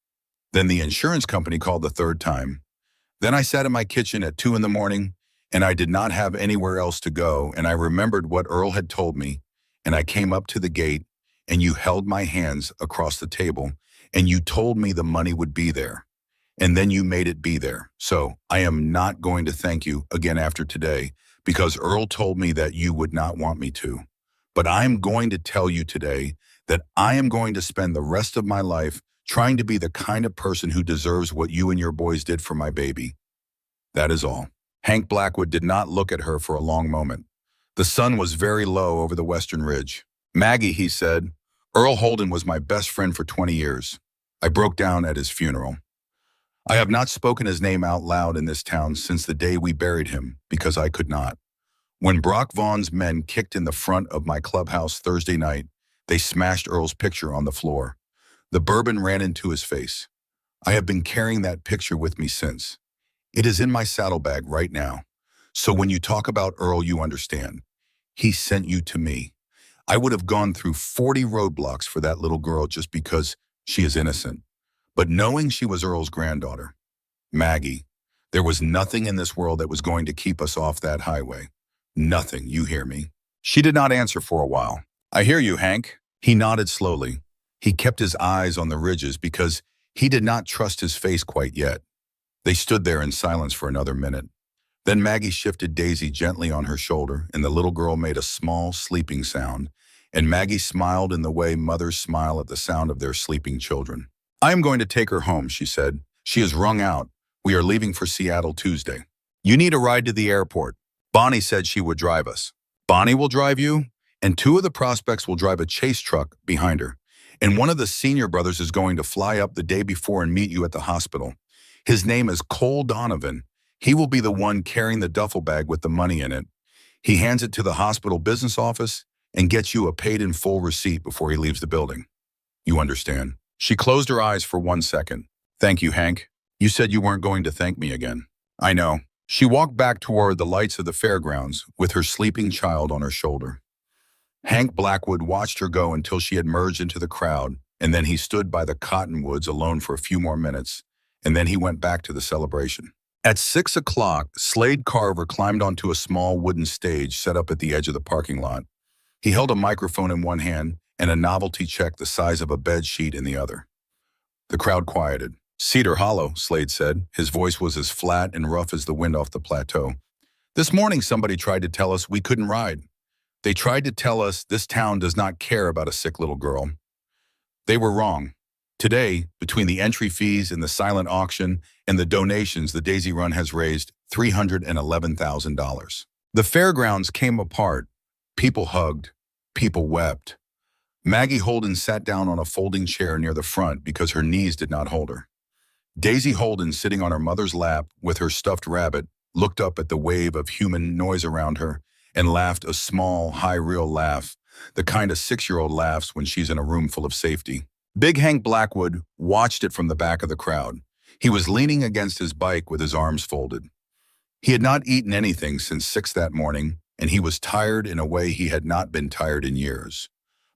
Then the insurance company called the 3rd time. Then I sat in my kitchen at 2 in the morning, and I did not have anywhere else to go, and I remembered what Earl had told me, and I came up to the gate, and you held my hands across the table, and you told me the money would be there, and then you made it be there. So I am not going to thank you again after today, because Earl told me that you would not want me to. But I'm going to tell you today that I am going to spend the rest of my life trying to be the kind of person who deserves what you and your boys did for my baby. That is all." Hank Blackwood did not look at her for a long moment. The sun was very low over the western ridge. "Maggie," he said, "Earl Holden was my best friend for 20 years. I broke down at his funeral. I have not spoken his name out loud in this town since the day we buried him, because I could not. When Brock Vaughn's men kicked in the front of my clubhouse Thursday night, they smashed Earl's picture on the floor. The bourbon ran into his face. I have been carrying that picture with me since. It is in my saddlebag right now. So when you talk about Earl, you understand. He sent you to me. I would have gone through 40 roadblocks for that little girl just because she is innocent. But knowing she was Earl's granddaughter, Maggie, there was nothing in this world that was going to keep us off that highway. Nothing, you hear me?" She did not answer for a while. "I hear you, Hank." He nodded slowly. He kept his eyes on the ridges because he did not trust his face quite yet. They stood there in silence for another minute. Then Maggie shifted Daisy gently on her shoulder, and the little girl made a small sleeping sound, and Maggie smiled in the way mothers smile at the sound of their sleeping children. "I am going to take her home," she said. "She is wrung out. We are leaving for Seattle Tuesday. You need a ride to the airport. Bonnie said she would drive us." "Bonnie will drive you?" "And 2 of the prospects will drive a chase truck behind her. And one of the senior brothers is going to fly up the day before and meet you at the hospital. His name is Cole Donovan. He will be the one carrying the duffel bag with the money in it. He hands it to the hospital business office and gets you a paid-in-full receipt before he leaves the building. You understand?" She closed her eyes for 1 second. "Thank you, Hank. You said you weren't going to thank me again." "I know." She walked back toward the lights of the fairgrounds with her sleeping child on her shoulder. Hank Blackwood watched her go until she had merged into the crowd, and then he stood by the cottonwoods alone for a few more minutes, and then he went back to the celebration. At 6 o'clock, Slade Carver climbed onto a small wooden stage set up at the edge of the parking lot. He held a microphone in one hand and a novelty check the size of a bed sheet in the other. The crowd quieted. "Cedar Hollow," Slade said. His voice was as flat and rough as the wind off the plateau. "This morning somebody tried to tell us we couldn't ride. They tried to tell us this town does not care about a sick little girl. They were wrong. Today, between the entry fees and the silent auction and the donations, the Daisy Run has raised $311,000. The fairgrounds came apart. People hugged. People wept. Maggie Holden sat down on a folding chair near the front because her knees did not hold her. Daisy Holden, sitting on her mother's lap with her stuffed rabbit, looked up at the wave of human noise around her and laughed a small, high real laugh, the kind a 6-year-old laughs when she's in a room full of safety. Big Hank Blackwood watched it from the back of the crowd. He was leaning against his bike with his arms folded. He had not eaten anything since 6 that morning, and he was tired in a way he had not been tired in years.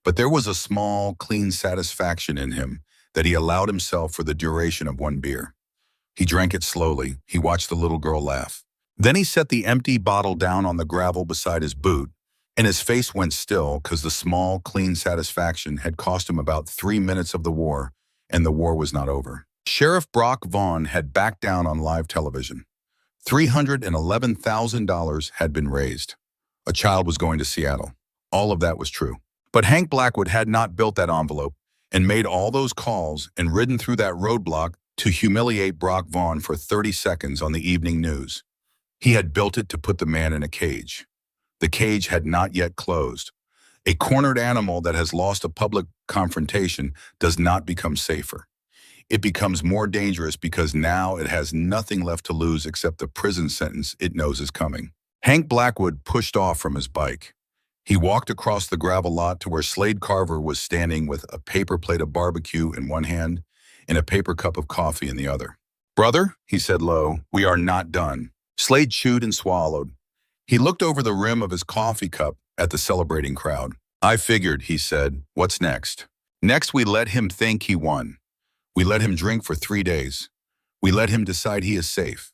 But there was a small, clean satisfaction in him that he allowed himself for the duration of one beer. He drank it slowly. He watched the little girl laugh. Then he set the empty bottle down on the gravel beside his boot, and his face went still because the small, clean satisfaction had cost him about 3 minutes of the war, and the war was not over. Sheriff Brock Vaughn had backed down on live television. $311,000 had been raised. A child was going to Seattle. All of that was true. But Hank Blackwood had not built that envelope and made all those calls and ridden through that roadblock to humiliate Brock Vaughn for 30 seconds on the evening news. He had built it to put the man in a cage. The cage had not yet closed. A cornered animal that has lost a public confrontation does not become safer. It becomes more dangerous because now it has nothing left to lose except the prison sentence it knows is coming. Hank Blackwood pushed off from his bike. He walked across the gravel lot to where Slade Carver was standing with a paper plate of barbecue in one hand and a paper cup of coffee in the other. "Brother," he said low, "we are not done." Slade chewed and swallowed. He looked over the rim of his coffee cup at the celebrating crowd. "I figured," he said. "What's next?" "Next, we let him think he won. We let him drink for 3 days. We let him decide he is safe.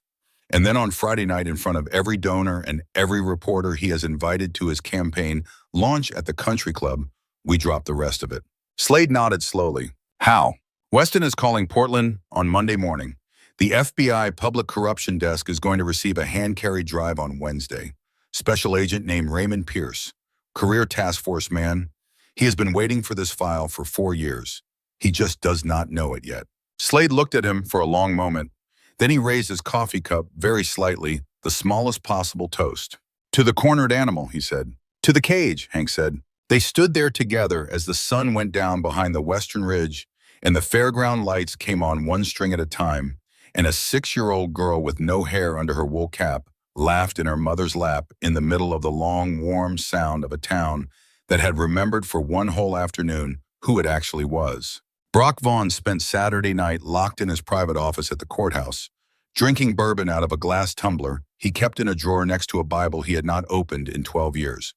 And then on Friday night, in front of every donor and every reporter he has invited to his campaign launch at the country club, we drop the rest of it." Slade nodded slowly. "How?" "Weston is calling Portland on Monday morning. The FBI Public Corruption Desk is going to receive a hand-carried drive on Wednesday. Special agent named Raymond Pierce, career task force man. He has been waiting for this file for 4 years. He just does not know it yet." Slade looked at him for a long moment. Then he raised his coffee cup very slightly, the smallest possible toast. "To the cornered animal," he said. "To the cage," Hank said. They stood there together as the sun went down behind the western ridge and the fairground lights came on one string at a time, and a 6-year-old girl with no hair under her wool cap laughed in her mother's lap in the middle of the long, warm sound of a town that had remembered for one whole afternoon who it actually was. Brock Vaughn spent Saturday night locked in his private office at the courthouse, drinking bourbon out of a glass tumbler he kept in a drawer next to a Bible he had not opened in 12 years.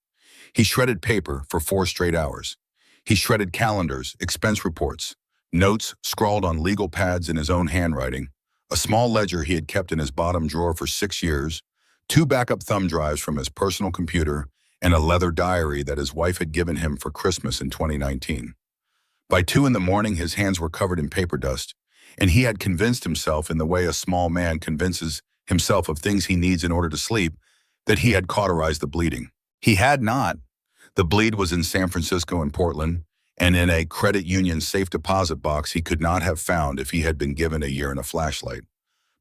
He shredded paper for 4 straight hours. He shredded calendars, expense reports, notes scrawled on legal pads in his own handwriting, a small ledger he had kept in his bottom drawer for 6 years, 2 backup thumb drives from his personal computer, and a leather diary that his wife had given him for Christmas in 2019. By 2 in the morning, his hands were covered in paper dust, and he had convinced himself, in the way a small man convinces himself of things he needs in order to sleep, that he had cauterized the bleeding. He had not. The bleed was in San Francisco and Portland, and in a credit union safe deposit box he could not have found if he had been given a year and a flashlight.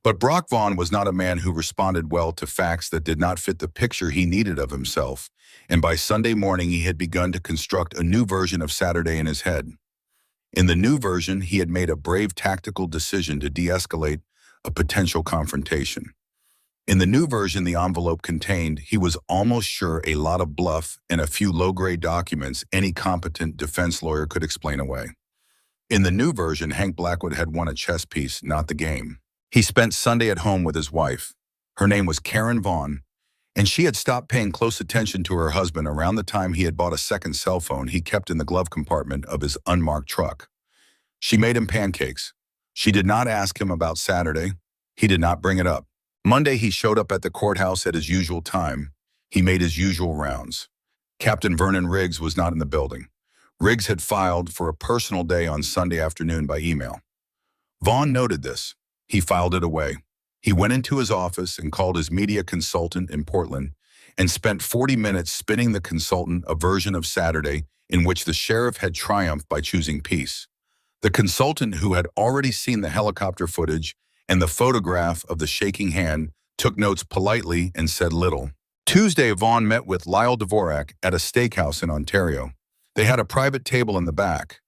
But Brock Vaughn was not a man who responded well to facts that did not fit the picture he needed of himself, and by Sunday morning he had begun to construct a new version of Saturday in his head. In the new version, he had made a brave tactical decision to de-escalate a potential confrontation. In the new version the envelope contained, he was almost sure, a lot of bluff and a few low-grade documents any competent defense lawyer could explain away. In the new version, Hank Blackwood had won a chess piece, not the game. He spent Sunday at home with his wife. Her name was Karen Vaughn, and she had stopped paying close attention to her husband around the time he had bought a second cell phone he kept in the glove compartment of his unmarked truck. She made him pancakes. She did not ask him about Saturday. He did not bring it up. Monday he showed up at the courthouse at his usual time. He made his usual rounds. Captain Vernon Riggs was not in the building. Riggs had filed for a personal day on Sunday afternoon by email. Vaughn noted this. He filed it away. He went into his office and called his media consultant in Portland and spent 40 minutes spinning the consultant a version of Saturday in which the sheriff had triumphed by choosing peace. The consultant, who had already seen the helicopter footage and the photograph of the shaking hand, took notes politely and said little. Tuesday, Vaughn met with Lyle Dvorak at a steakhouse in Ontario. They had a private table in the back.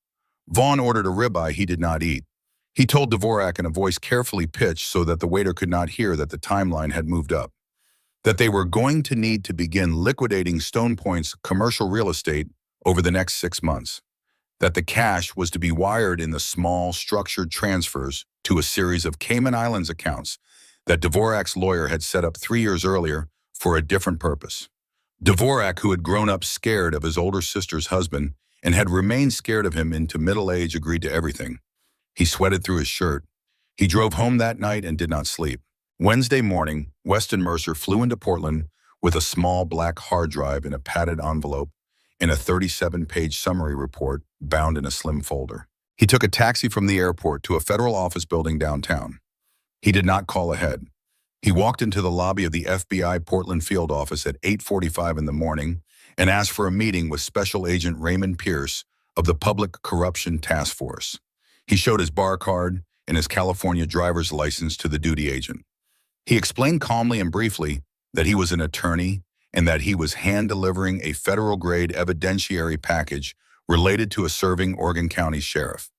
Vaughn ordered a ribeye he did not eat. He told Dvorak in a voice carefully pitched so that the waiter could not hear that the timeline had moved up, that they were going to need to begin liquidating Stone Point's commercial real estate over the next 6 months, that the cash was to be wired in the small, structured transfers to a series of Cayman Islands accounts that Dvorak's lawyer had set up 3 years earlier for a different purpose. Dvorak, who had grown up scared of his older sister's husband and had remained scared of him into middle age, agreed to everything. He sweated through his shirt. He drove home that night and did not sleep. Wednesday morning, Weston Mercer flew into Portland with a small black hard drive in a padded envelope and a 37-page summary report bound in a slim folder. He took a taxi from the airport to a federal office building downtown. He did not call ahead. He walked into the lobby of the FBI Portland field office at 8:45 in the morning and asked for a meeting with Special Agent Raymond Pierce of the Public Corruption Task Force. He showed his bar card and his California driver's license to the duty agent. He explained calmly and briefly that he was an attorney and that he was hand-delivering a federal-grade evidentiary package related to a serving Oregon County sheriff.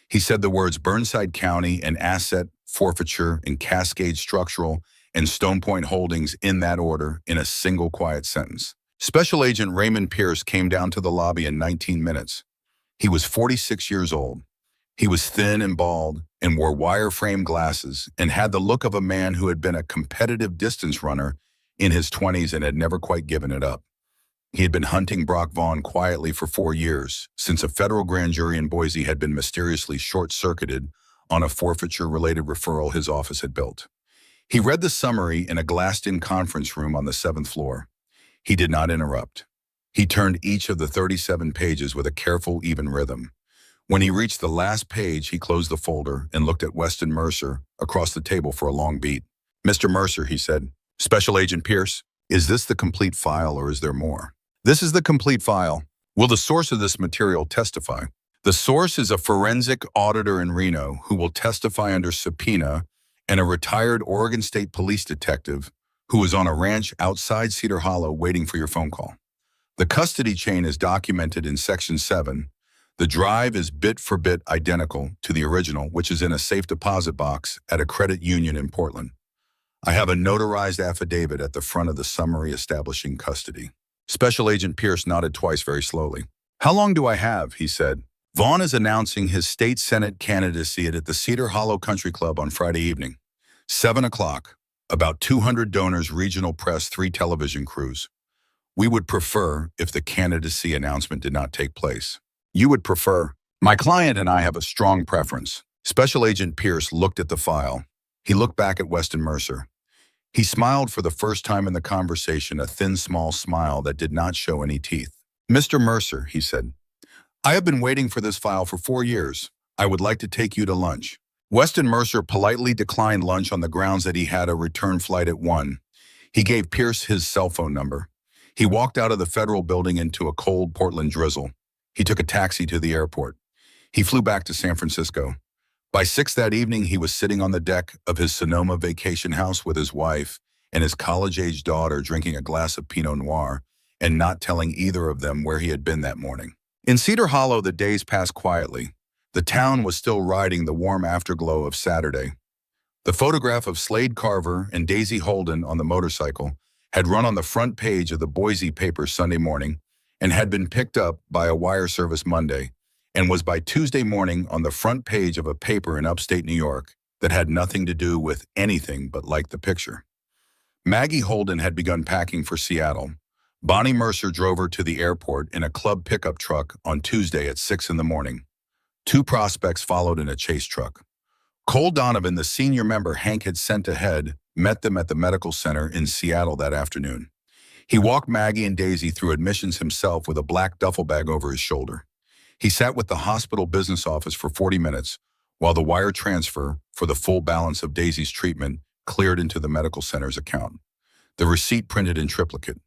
He said the words Burnside County and asset forfeiture and Cascade Structural and Stone Point Holdings in that order in a single quiet sentence. Special Agent Raymond Pierce came down to the lobby in 19 minutes. He was 46 years old. He was thin and bald and wore wire-frame glasses and had the look of a man who had been a competitive distance runner in his 20s and had never quite given it up. He had been hunting Brock Vaughn quietly for 4 years, since a federal grand jury in Boise had been mysteriously short-circuited on a forfeiture-related referral his office had built. He read the summary in a glassed-in conference room on the 7th floor. He did not interrupt. He turned each of the 37 pages with a careful, even rhythm. When he reached the last page, he closed the folder and looked at Weston Mercer across the table for a long beat. "Mr. Mercer," he said. "Special Agent Pierce, is this the complete file or is there more?" "This is the complete file. Will the source of this material testify?" "The source is a forensic auditor in Reno who will testify under subpoena and a retired Oregon State Police detective who is on a ranch outside Cedar Hollow waiting for your phone call. The custody chain is documented in Section 7. The drive is bit for bit identical to the original, which is in a safe deposit box at a credit union in Portland. I have a notarized affidavit at the front of the summary establishing custody." Special Agent Pierce nodded twice very slowly. "How long do I have?" he said. "Vaughn is announcing his state senate candidacy at the Cedar Hollow Country Club on Friday evening. 7 o'clock. About 200 donors, regional press, 3 television crews. We would prefer if the candidacy announcement did not take place." "You would prefer?" "My client and I have a strong preference." Special Agent Pierce looked at the file. He looked back at Weston Mercer. He smiled for the first time in the conversation, a thin, small smile that did not show any teeth. "Mr. Mercer," he said, "I have been waiting for this file for 4 years. I would like to take you to lunch." Weston Mercer politely declined lunch on the grounds that he had a return flight at 1. He gave Pierce his cell phone number. He walked out of the federal building into a cold Portland drizzle. He took a taxi to the airport. He flew back to San Francisco. By 6 that evening, he was sitting on the deck of his Sonoma vacation house with his wife and his college-age daughter, drinking a glass of Pinot Noir and not telling either of them where he had been that morning. In Cedar Hollow, the days passed quietly. The town was still riding the warm afterglow of Saturday. The photograph of Slade Carver and Daisy Holden on the motorcycle had run on the front page of the Boise paper Sunday morning and had been picked up by a wire service Monday, and was by Tuesday morning on the front page of a paper in upstate New York that had nothing to do with anything but like the picture. Maggie Holden had begun packing for Seattle. Bonnie Mercer drove her to the airport in a club pickup truck on Tuesday at 6 in the morning. 2 prospects followed in a chase truck. Cole Donovan, the senior member Hank had sent ahead, met them at the medical center in Seattle that afternoon. He walked Maggie and Daisy through admissions himself with a black duffel bag over his shoulder. He sat with the hospital business office for 40 minutes while the wire transfer for the full balance of Daisy's treatment cleared into the medical center's account. The receipt printed in triplicate.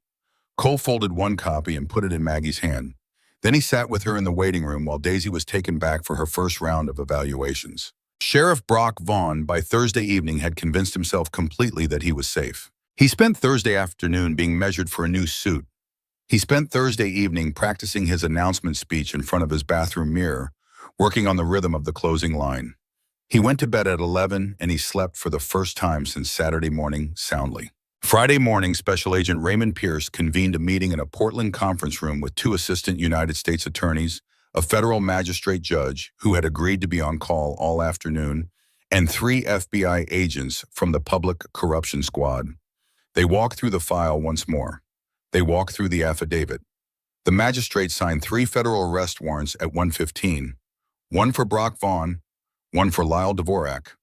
Cole folded one copy and put it in Maggie's hand. Then he sat with her in the waiting room while Daisy was taken back for her first round of evaluations. Sheriff Brock Vaughn, by Thursday evening, had convinced himself completely that he was safe. He spent Thursday afternoon being measured for a new suit. He spent Thursday evening practicing his announcement speech in front of his bathroom mirror, working on the rhythm of the closing line. He went to bed at 11 and he slept for the first time since Saturday morning soundly. Friday morning, Special Agent Raymond Pierce convened a meeting in a Portland conference room with 2 assistant United States attorneys, a federal magistrate judge who had agreed to be on call all afternoon, and 3 FBI agents from the Public Corruption Squad. They walked through the file once more. They walked through the affidavit. The magistrate signed 3 federal arrest warrants at 1:15, one for Brock Vaughn, one for Lyle Dvorak,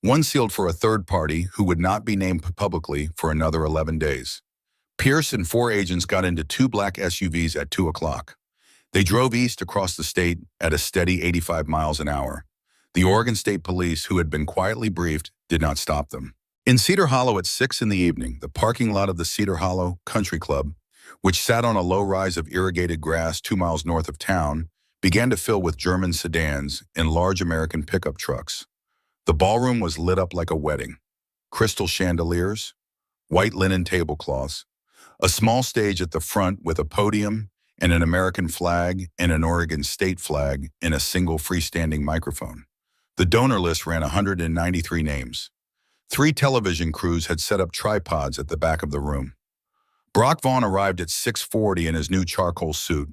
one sealed for a third party who would not be named publicly for another 11 days. Pierce and 4 agents got into 2 black SUVs at 2 o'clock. They drove east across the state at a steady 85 miles an hour. The Oregon State Police, who had been quietly briefed, did not stop them. In Cedar Hollow at 6 in the evening, the parking lot of the Cedar Hollow Country Club, which sat on a low rise of irrigated grass 2 miles north of town, began to fill with German sedans and large American pickup trucks. The ballroom was lit up like a wedding. Crystal chandeliers, white linen tablecloths, a small stage at the front with a podium and an American flag and an Oregon state flag and a single freestanding microphone. The donor list ran 193 names. 3 television crews had set up tripods at the back of the room. Brock Vaughn arrived at 6:40 in his new charcoal suit.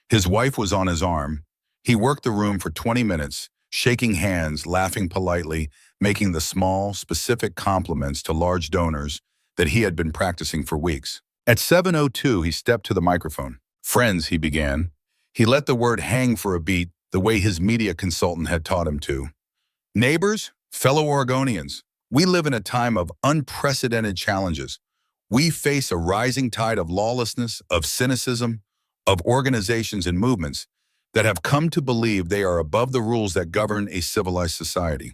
His wife was on his arm. He worked the room for 20 minutes, shaking hands, laughing politely, making the small, specific compliments to large donors that he had been practicing for weeks. At 7:02, he stepped to the microphone. "Friends," he began. He let the word hang for a beat the way his media consultant had taught him to. "Neighbors, fellow Oregonians, we live in a time of unprecedented challenges. We face a rising tide of lawlessness, of cynicism, of organizations and movements that have come to believe they are above the rules that govern a civilized society.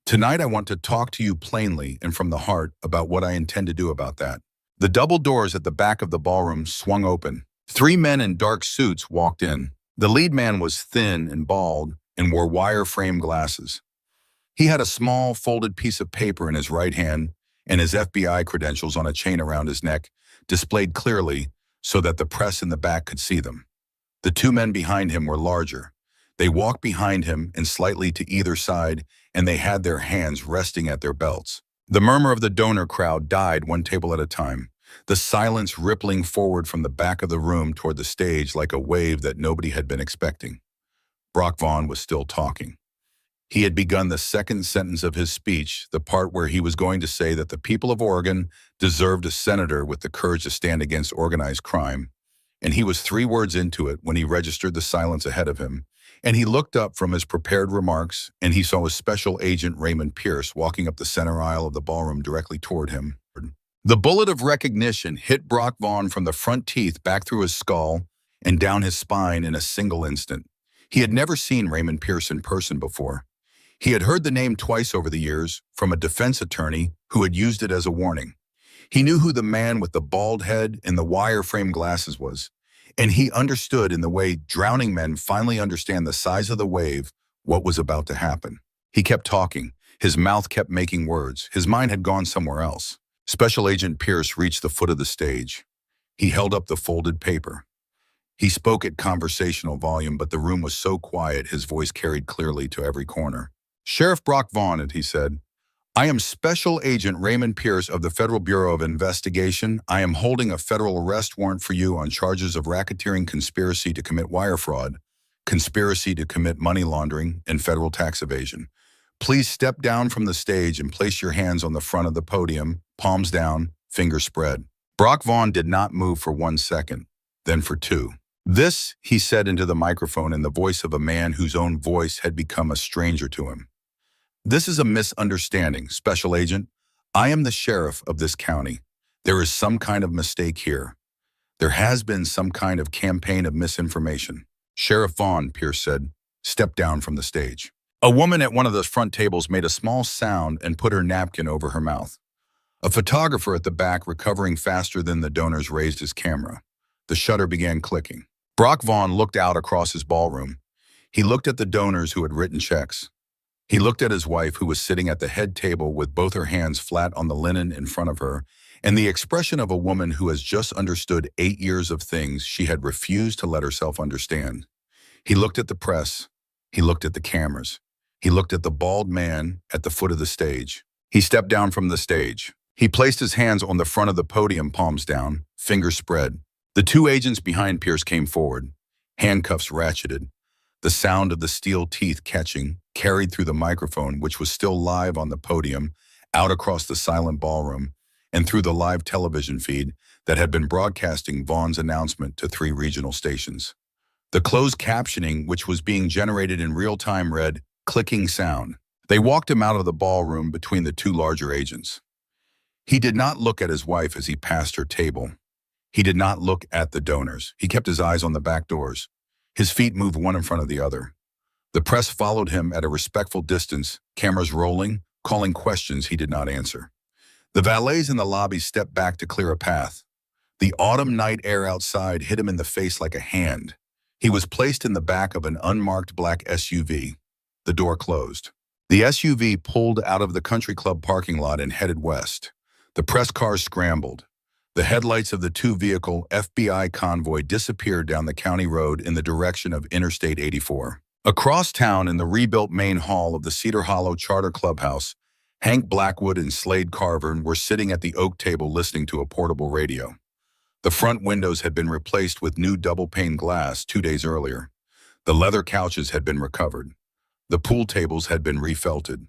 Tonight, I want to talk to you plainly and from the heart about what I intend to do about that." The double doors at the back of the ballroom swung open. 3 men in dark suits walked in. The lead man was thin and bald and wore wire-frame glasses. He had a small, folded piece of paper in his right hand and his FBI credentials on a chain around his neck, displayed clearly so that the press in the back could see them. The 2 men behind him were larger. They walked behind him and slightly to either side, and they had their hands resting at their belts. The murmur of the donor crowd died one table at a time, the silence rippling forward from the back of the room toward the stage like a wave that nobody had been expecting. Brock Vaughn was still talking. He had begun the second sentence of his speech, the part where he was going to say that the people of Oregon deserved a senator with the courage to stand against organized crime, and he was 3 words into it when he registered the silence ahead of him, and he looked up from his prepared remarks, and he saw his special agent Raymond Pierce walking up the center aisle of the ballroom directly toward him. The bullet of recognition hit Brock Vaughn from the front teeth back through his skull and down his spine in a single instant. He had never seen Raymond Pierce in person before. He had heard the name twice over the years from a defense attorney who had used it as a warning. He knew who the man with the bald head and the wire-frame glasses was, and he understood in the way drowning men finally understand the size of the wave what was about to happen. He kept talking. His mouth kept making words. His mind had gone somewhere else. Special Agent Pierce reached the foot of the stage. He held up the folded paper. He spoke at conversational volume, but the room was so quiet his voice carried clearly to every corner. "Sheriff Brock Vaughn," he said, "I am Special Agent Raymond Pierce of the Federal Bureau of Investigation. I am holding a federal arrest warrant for you on charges of racketeering, conspiracy to commit wire fraud, conspiracy to commit money laundering, and federal tax evasion. Please step down from the stage and place your hands on the front of the podium, palms down, fingers spread." Brock Vaughn did not move for 1 second, then for 2. "This," he said into the microphone in the voice of a man whose own voice had become a stranger to him. "This is a misunderstanding, Special Agent. I am the sheriff of this county. There is some kind of mistake here. There has been some kind of campaign of misinformation. Sheriff Vaughn, Pierce said, stepped down from the stage. A woman at one of the front tables made a small sound and put her napkin over her mouth. A photographer at the back, recovering faster than the donors, raised his camera. The shutter began clicking. Brock Vaughn looked out across his ballroom. He looked at the donors who had written checks. He looked at his wife, who was sitting at the head table with both her hands flat on the linen in front of her, and the expression of a woman who has just understood 8 years of things she had refused to let herself understand. He looked at the press. He looked at the cameras. He looked at the bald man at the foot of the stage. He stepped down from the stage. He placed his hands on the front of the podium, palms down, fingers spread. The two agents behind Pierce came forward, handcuffs ratcheted. The sound of the steel teeth catching carried through the microphone, which was still live on the podium, out across the silent ballroom, and through the live television feed that had been broadcasting Vaughn's announcement to 3 regional stations. The closed captioning, which was being generated in real time, read, "Clicking sound." They walked him out of the ballroom between the 2 larger agents. He did not look at his wife as he passed her table. He did not look at the donors. He kept his eyes on the back doors. His feet moved one in front of the other. The press followed him at a respectful distance, cameras rolling, calling questions he did not answer. The valets in the lobby stepped back to clear a path. The autumn night air outside hit him in the face like a hand. He was placed in the back of an unmarked black SUV. The door closed. The SUV pulled out of the country club parking lot and headed west. The press cars scrambled. The headlights of the 2-vehicle FBI convoy disappeared down the county road in the direction of Interstate 84. Across town, in the rebuilt main hall of the Cedar Hollow Charter Clubhouse, Hank Blackwood and Slade Carver were sitting at the oak table listening to a portable radio. The front windows had been replaced with new double-pane glass 2 days earlier. The leather couches had been recovered. The pool tables had been refelted.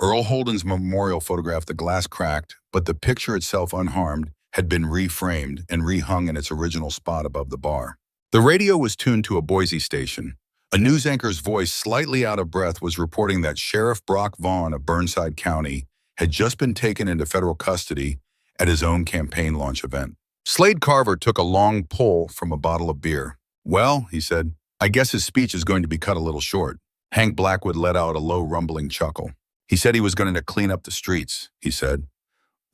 Earl Holden's memorial photograph, the glass cracked, but the picture itself unharmed, had been reframed and rehung in its original spot above the bar. The radio was tuned to a Boise station. A news anchor's voice, slightly out of breath, was reporting that Sheriff Brock Vaughn of Burnside County had just been taken into federal custody at his own campaign launch event. Slade Carver took a long pull from a bottle of beer. "Well," he said, "I guess his speech is going to be cut a little short." Hank Blackwood let out a low, rumbling chuckle. "He said he was going to clean up the streets," he said.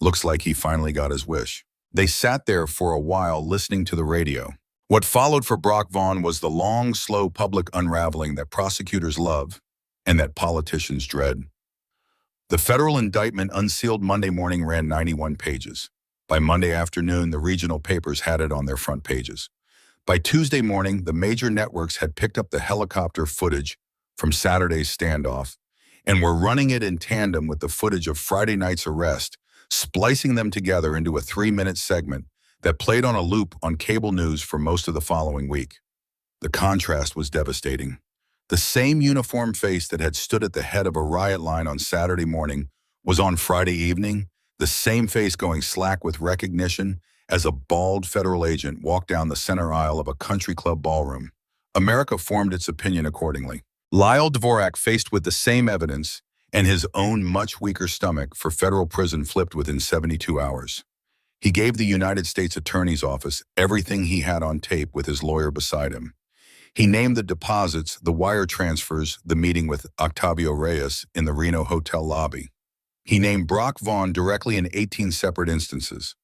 "Looks like he finally got his wish." They sat there for a while listening to the radio. What followed for Brock Vaughn was the long, slow public unraveling that prosecutors love and that politicians dread. The federal indictment, unsealed Monday morning, ran 91 pages. By Monday afternoon, the regional papers had it on their front pages. By Tuesday morning, the major networks had picked up the helicopter footage from Saturday's standoff and were running it in tandem with the footage of Friday night's arrest, splicing them together into a 3-minute segment that played on a loop on cable news for most of the following week. The contrast was devastating. The same uniform face that had stood at the head of a riot line on Saturday morning was on Friday evening, the same face going slack with recognition as a bald federal agent walked down the center aisle of a country club ballroom. America formed its opinion accordingly. Lyle Dvorak, faced with the same evidence and his own much weaker stomach for federal prison, flipped within 72 hours. He gave the United States Attorney's Office everything he had on tape with his lawyer beside him. He named the deposits, the wire transfers, the meeting with Octavio Reyes in the Reno hotel lobby. He named Brock Vaughn directly in 18 separate instances.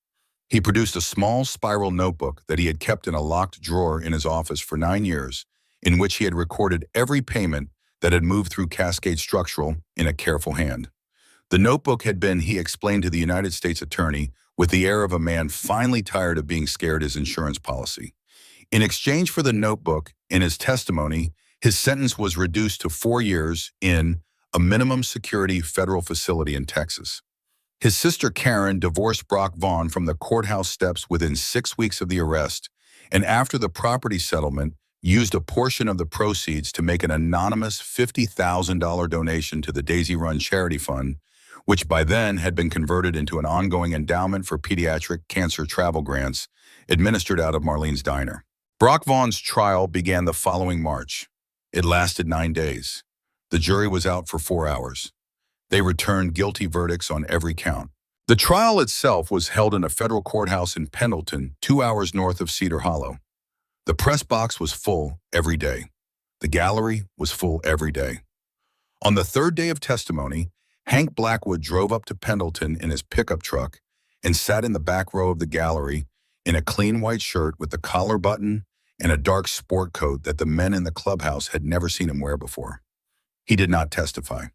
He produced a small spiral notebook that he had kept in a locked drawer in his office for 9 years, in which he had recorded every payment that had moved through Cascade Structural in a careful hand. The notebook had been, he explained to the United States Attorney, with the air of a man finally tired of being scared, his insurance policy. In exchange for the notebook, in his testimony, his sentence was reduced to 4 years in a minimum security federal facility in Texas. His sister Karen divorced Brock Vaughn from the courthouse steps within 6 weeks of the arrest, and after the property settlement, used a portion of the proceeds to make an anonymous $50,000 donation to the Daisy Run Charity Fund, which by then had been converted into an ongoing endowment for pediatric cancer travel grants administered out of Marlene's Diner. Brock Vaughn's trial began the following March. It lasted 9 days. The jury was out for 4 hours. They returned guilty verdicts on every count. The trial itself was held in a federal courthouse in Pendleton, 2 hours north of Cedar Hollow. The press box was full every day. The gallery was full every day. On the third day of testimony, Hank Blackwood drove up to Pendleton in his pickup truck and sat in the back row of the gallery in a clean white shirt with the collar button and a dark sport coat that the men in the clubhouse had never seen him wear before. He did not testify.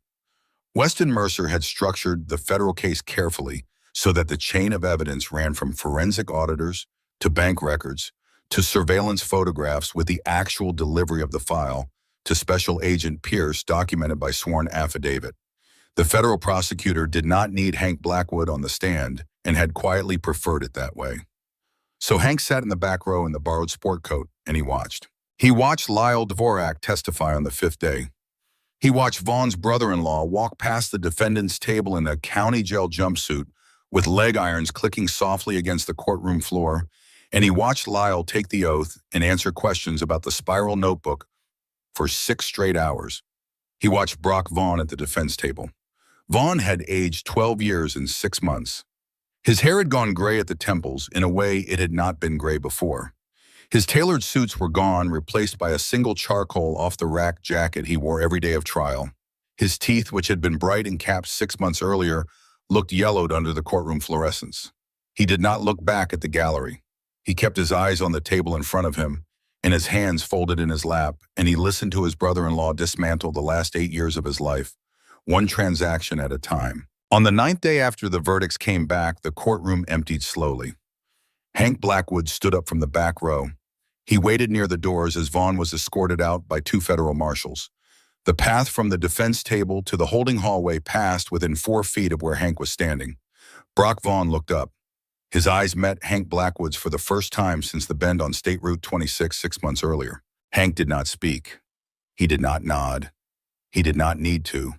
Weston Mercer had structured the federal case carefully so that the chain of evidence ran from forensic auditors to bank records to surveillance photographs with the actual delivery of the file to Special Agent Pierce documented by sworn affidavit. The federal prosecutor did not need Hank Blackwood on the stand and had quietly preferred it that way. So Hank sat in the back row in the borrowed sport coat and he watched. He watched Lyle Dvorak testify on the fifth day. He watched Vaughn's brother-in-law walk past the defendant's table in a county jail jumpsuit with leg irons clicking softly against the courtroom floor, and he watched Lyle take the oath and answer questions about the spiral notebook for 6 straight hours. He watched Brock Vaughn at the defense table. Vaughn had aged 12 years and 6 months. His hair had gone gray at the temples in a way it had not been gray before. His tailored suits were gone, replaced by a single charcoal off-the-rack jacket he wore every day of trial. His teeth, which had been bright and capped 6 months earlier, looked yellowed under the courtroom fluorescence. He did not look back at the gallery. He kept his eyes on the table in front of him and his hands folded in his lap, and he listened to his brother-in-law dismantle the last 8 years of his life, one transaction at a time. On the 9th day after the verdicts came back, the courtroom emptied slowly. Hank Blackwood stood up from the back row. He waited near the doors as Vaughn was escorted out by 2 federal marshals. The path from the defense table to the holding hallway passed within 4 feet of where Hank was standing. Brock Vaughn looked up. His eyes met Hank Blackwood's for the first time since the bend on State Route 26 6 months earlier. Hank did not speak. He did not nod. He did not need to.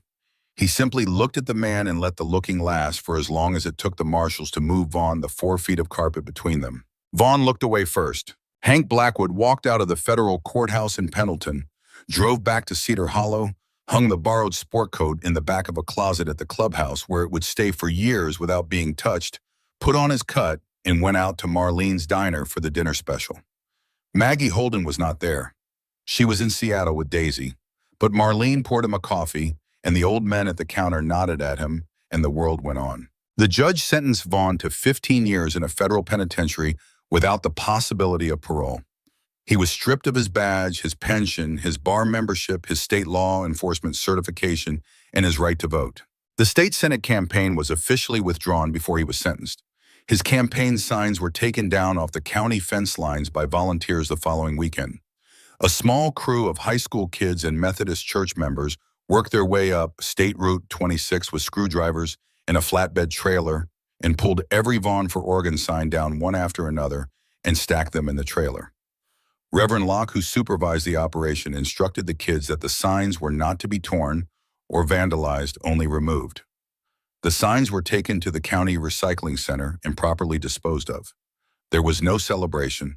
He simply looked at the man and let the looking last for as long as it took the marshals to move Vaughn the 4 feet of carpet between them. Vaughn looked away first. Hank Blackwood walked out of the federal courthouse in Pendleton, drove back to Cedar Hollow, hung the borrowed sport coat in the back of a closet at the clubhouse where it would stay for years without being touched, put on his cut, and went out to Marlene's diner for the dinner special. Maggie Holden was not there. She was in Seattle with Daisy, but Marlene poured him a coffee, and the old men at the counter nodded at him, and the world went on. The judge sentenced Vaughn to 15 years in a federal penitentiary without the possibility of parole. He was stripped of his badge, his pension, his bar membership, his state law enforcement certification, and his right to vote. The state Senate campaign was officially withdrawn before he was sentenced. His campaign signs were taken down off the county fence lines by volunteers the following weekend. A small crew of high school kids and Methodist church members worked their way up State Route 26 with screwdrivers and a flatbed trailer and pulled every Vaughn for Oregon sign down one after another and stacked them in the trailer. Reverend Locke, who supervised the operation, instructed the kids that the signs were not to be torn or vandalized, only removed. The signs were taken to the county recycling center and properly disposed of. There was no celebration.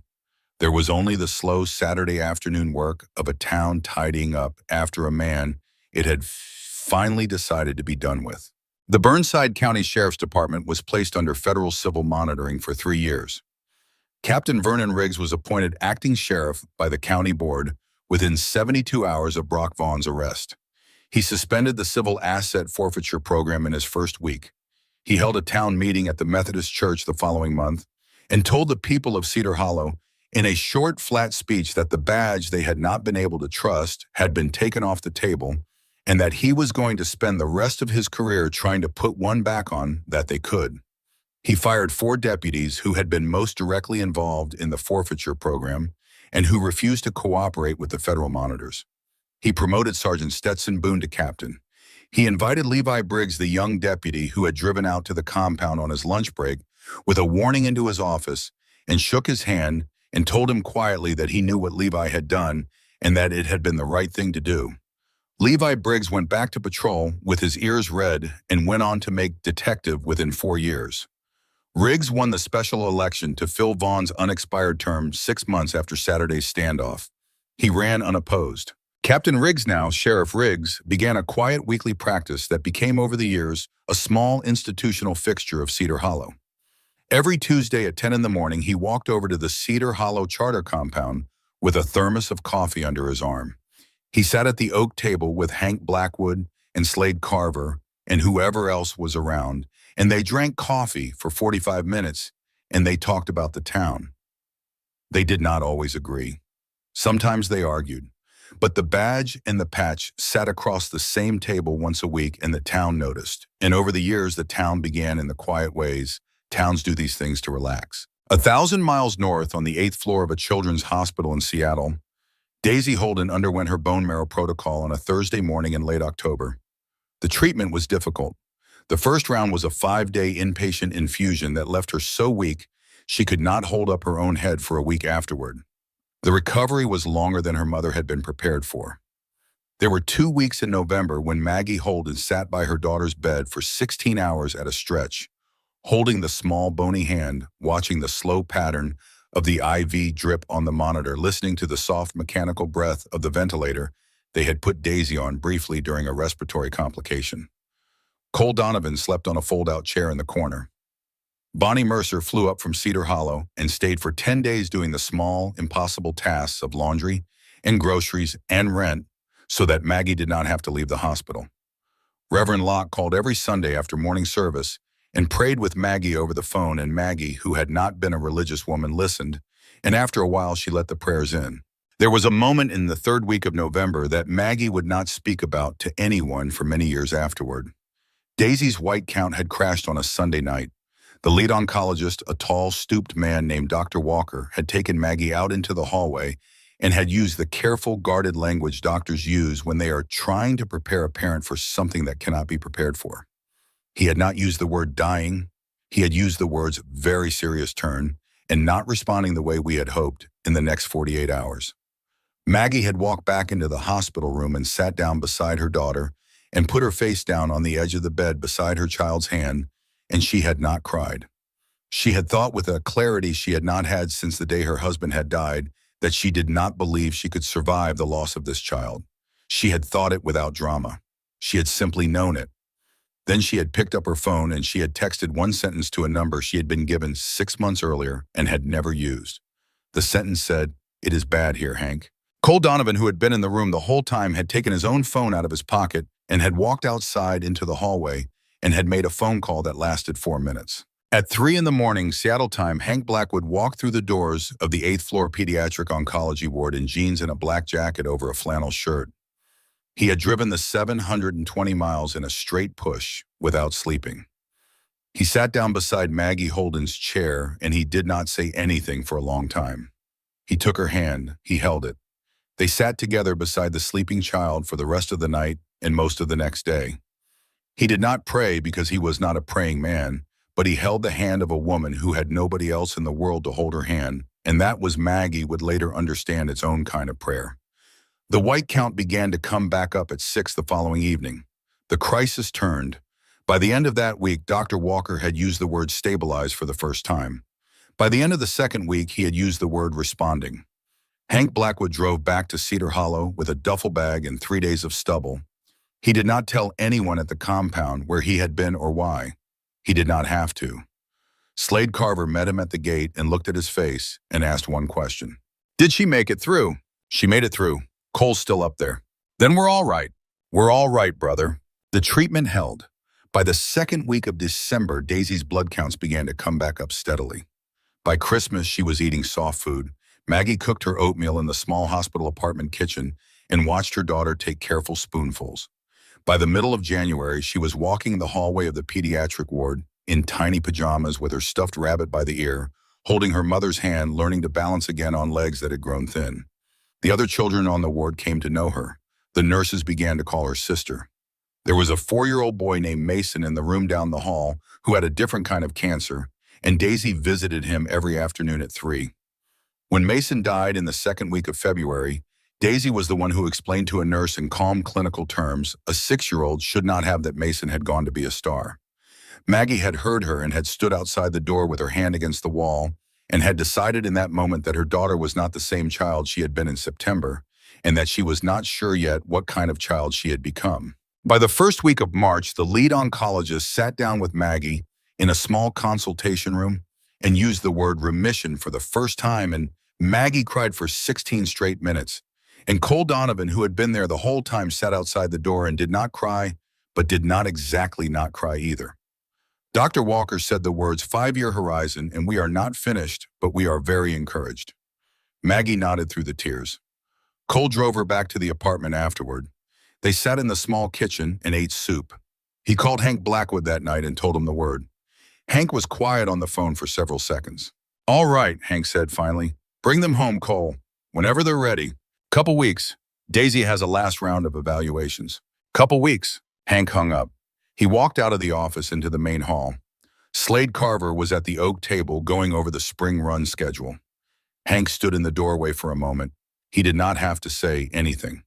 There was only the slow Saturday afternoon work of a town tidying up after a man it had finally decided to be done with. The Burnside County Sheriff's Department was placed under federal civil monitoring for 3 years. Captain Vernon Riggs was appointed acting sheriff by the county board within 72 hours of Brock Vaughn's arrest. He suspended the civil asset forfeiture program in his first week. He held a town meeting at the Methodist Church the following month and told the people of Cedar Hollow in a short, flat speech that the badge they had not been able to trust had been taken off the table and that he was going to spend the rest of his career trying to put one back on that they could. He fired 4 deputies who had been most directly involved in the forfeiture program and who refused to cooperate with the federal monitors. He promoted Sergeant Stetson Boone to captain. He invited Levi Briggs, the young deputy who had driven out to the compound on his lunch break, with a warning into his office and shook his hand and told him quietly that he knew what Levi had done and that it had been the right thing to do. Levi Briggs went back to patrol with his ears red and went on to make detective within 4 years. Riggs won the special election to fill Vaughn's unexpired term 6 months after Saturday's standoff. He ran unopposed. Captain Riggs, now Sheriff Riggs, began a quiet weekly practice that became over the years a small institutional fixture of Cedar Hollow. Every Tuesday at 10 in the morning, he walked over to the Cedar Hollow Charter compound with a thermos of coffee under his arm. He sat at the oak table with Hank Blackwood and Slade Carver and whoever else was around, and they drank coffee for 45 minutes, and they talked about the town. They did not always agree. Sometimes they argued. But the badge and the patch sat across the same table once a week, and the town noticed. And over the years, the town began in the quiet ways towns do these things to relax. 1,000 miles north on the 8th floor of a children's hospital in Seattle, Daisy Holden underwent her bone marrow protocol on a Thursday morning in late October. The treatment was difficult. The first round was a 5-day inpatient infusion that left her so weak she could not hold up her own head for a week afterward. The recovery was longer than her mother had been prepared for. There were 2 weeks in November when Maggie Holden sat by her daughter's bed for 16 hours at a stretch, holding the small bony hand, watching the slow pattern of the IV drip on the monitor, listening to the soft mechanical breath of the ventilator they had put Daisy on briefly during a respiratory complication. Cole Donovan slept on a fold-out chair in the corner. Bonnie Mercer flew up from Cedar Hollow and stayed for 10 days doing the small, impossible tasks of laundry and groceries and rent so that Maggie did not have to leave the hospital. Reverend Locke called every Sunday after morning service and prayed with Maggie over the phone, and Maggie, who had not been a religious woman, listened, and after a while she let the prayers in. There was a moment in the 3rd week of November that Maggie would not speak about to anyone for many years afterward. Daisy's white count had crashed on a Sunday night. The lead oncologist, a tall, stooped man named Dr. Walker, had taken Maggie out into the hallway and had used the careful, guarded language doctors use when they are trying to prepare a parent for something that cannot be prepared for. He had not used the word dying. He had used the words very serious turn and not responding the way we had hoped in the next 48 hours. Maggie had walked back into the hospital room and sat down beside her daughter and put her face down on the edge of the bed beside her child's hand, and she had not cried. She had thought with a clarity she had not had since the day her husband had died that she did not believe she could survive the loss of this child. She had thought it without drama. She had simply known it. Then she had picked up her phone and she had texted one sentence to a number she had been given 6 months earlier and had never used. The sentence said, "It is bad here, Hank." Cole Donovan, who had been in the room the whole time, had taken his own phone out of his pocket and had walked outside into the hallway and had made a phone call that lasted 4 minutes. At 3 in the morning, Seattle time, Hank Blackwood walked through the doors of the 8th floor pediatric oncology ward in jeans and a black jacket over a flannel shirt. He had driven the 720 miles in a straight push without sleeping. He sat down beside Maggie Holden's chair and he did not say anything for a long time. He took her hand, he held it. They sat together beside the sleeping child for the rest of the night and most of the next day. He did not pray because he was not a praying man, but he held the hand of a woman who had nobody else in the world to hold her hand, and that was Maggie would later understand its own kind of prayer. The white count began to come back up at 6 the following evening. The crisis turned. By the end of that week, Dr. Walker had used the word stabilize for the first time. By the end of the 2nd week, he had used the word responding. Hank Blackwood drove back to Cedar Hollow with a duffel bag and 3 days of stubble. He did not tell anyone at the compound where he had been or why. He did not have to. Slade Carver met him at the gate and looked at his face and asked one question. "Did she make it through?" "She made it through. Cole's still up there." "Then we're all right." "We're all right, brother." The treatment held. By the 2nd week of December, Daisy's blood counts began to come back up steadily. By Christmas, she was eating soft food. Maggie cooked her oatmeal in the small hospital apartment kitchen and watched her daughter take careful spoonfuls. By the middle of January, she was walking the hallway of the pediatric ward in tiny pajamas with her stuffed rabbit by the ear, holding her mother's hand, learning to balance again on legs that had grown thin. The other children on the ward came to know her. The nurses began to call her sister. There was a 4-year-old boy named Mason in the room down the hall who had a different kind of cancer, and Daisy visited him every afternoon at 3. When Mason died in the 2nd week of February, Daisy was the one who explained to a nurse in calm clinical terms a 6-year-old should not have that Mason had gone to be a star. Maggie had heard her and had stood outside the door with her hand against the wall and had decided in that moment that her daughter was not the same child she had been in September and that she was not sure yet what kind of child she had become. By the 1st week of March, the lead oncologist sat down with Maggie in a small consultation room and used the word remission for the first time, and Maggie cried for 16 straight minutes, and Cole Donovan, who had been there the whole time, sat outside the door and did not cry, but did not exactly not cry either. Dr. Walker said the words 5-year horizon, and we are not finished, but we are very encouraged. Maggie nodded through the tears. Cole drove her back to the apartment afterward. They sat in the small kitchen and ate soup. He called Hank Blackwood that night and told him the word. Hank was quiet on the phone for several seconds. "All right," Hank said finally. "Bring them home, Cole. Whenever they're ready. Couple weeks. Daisy has a last round of evaluations." "Couple weeks." Hank hung up. He walked out of the office into the main hall. Slade Carver was at the oak table going over the spring run schedule. Hank stood in the doorway for a moment. He did not have to say anything.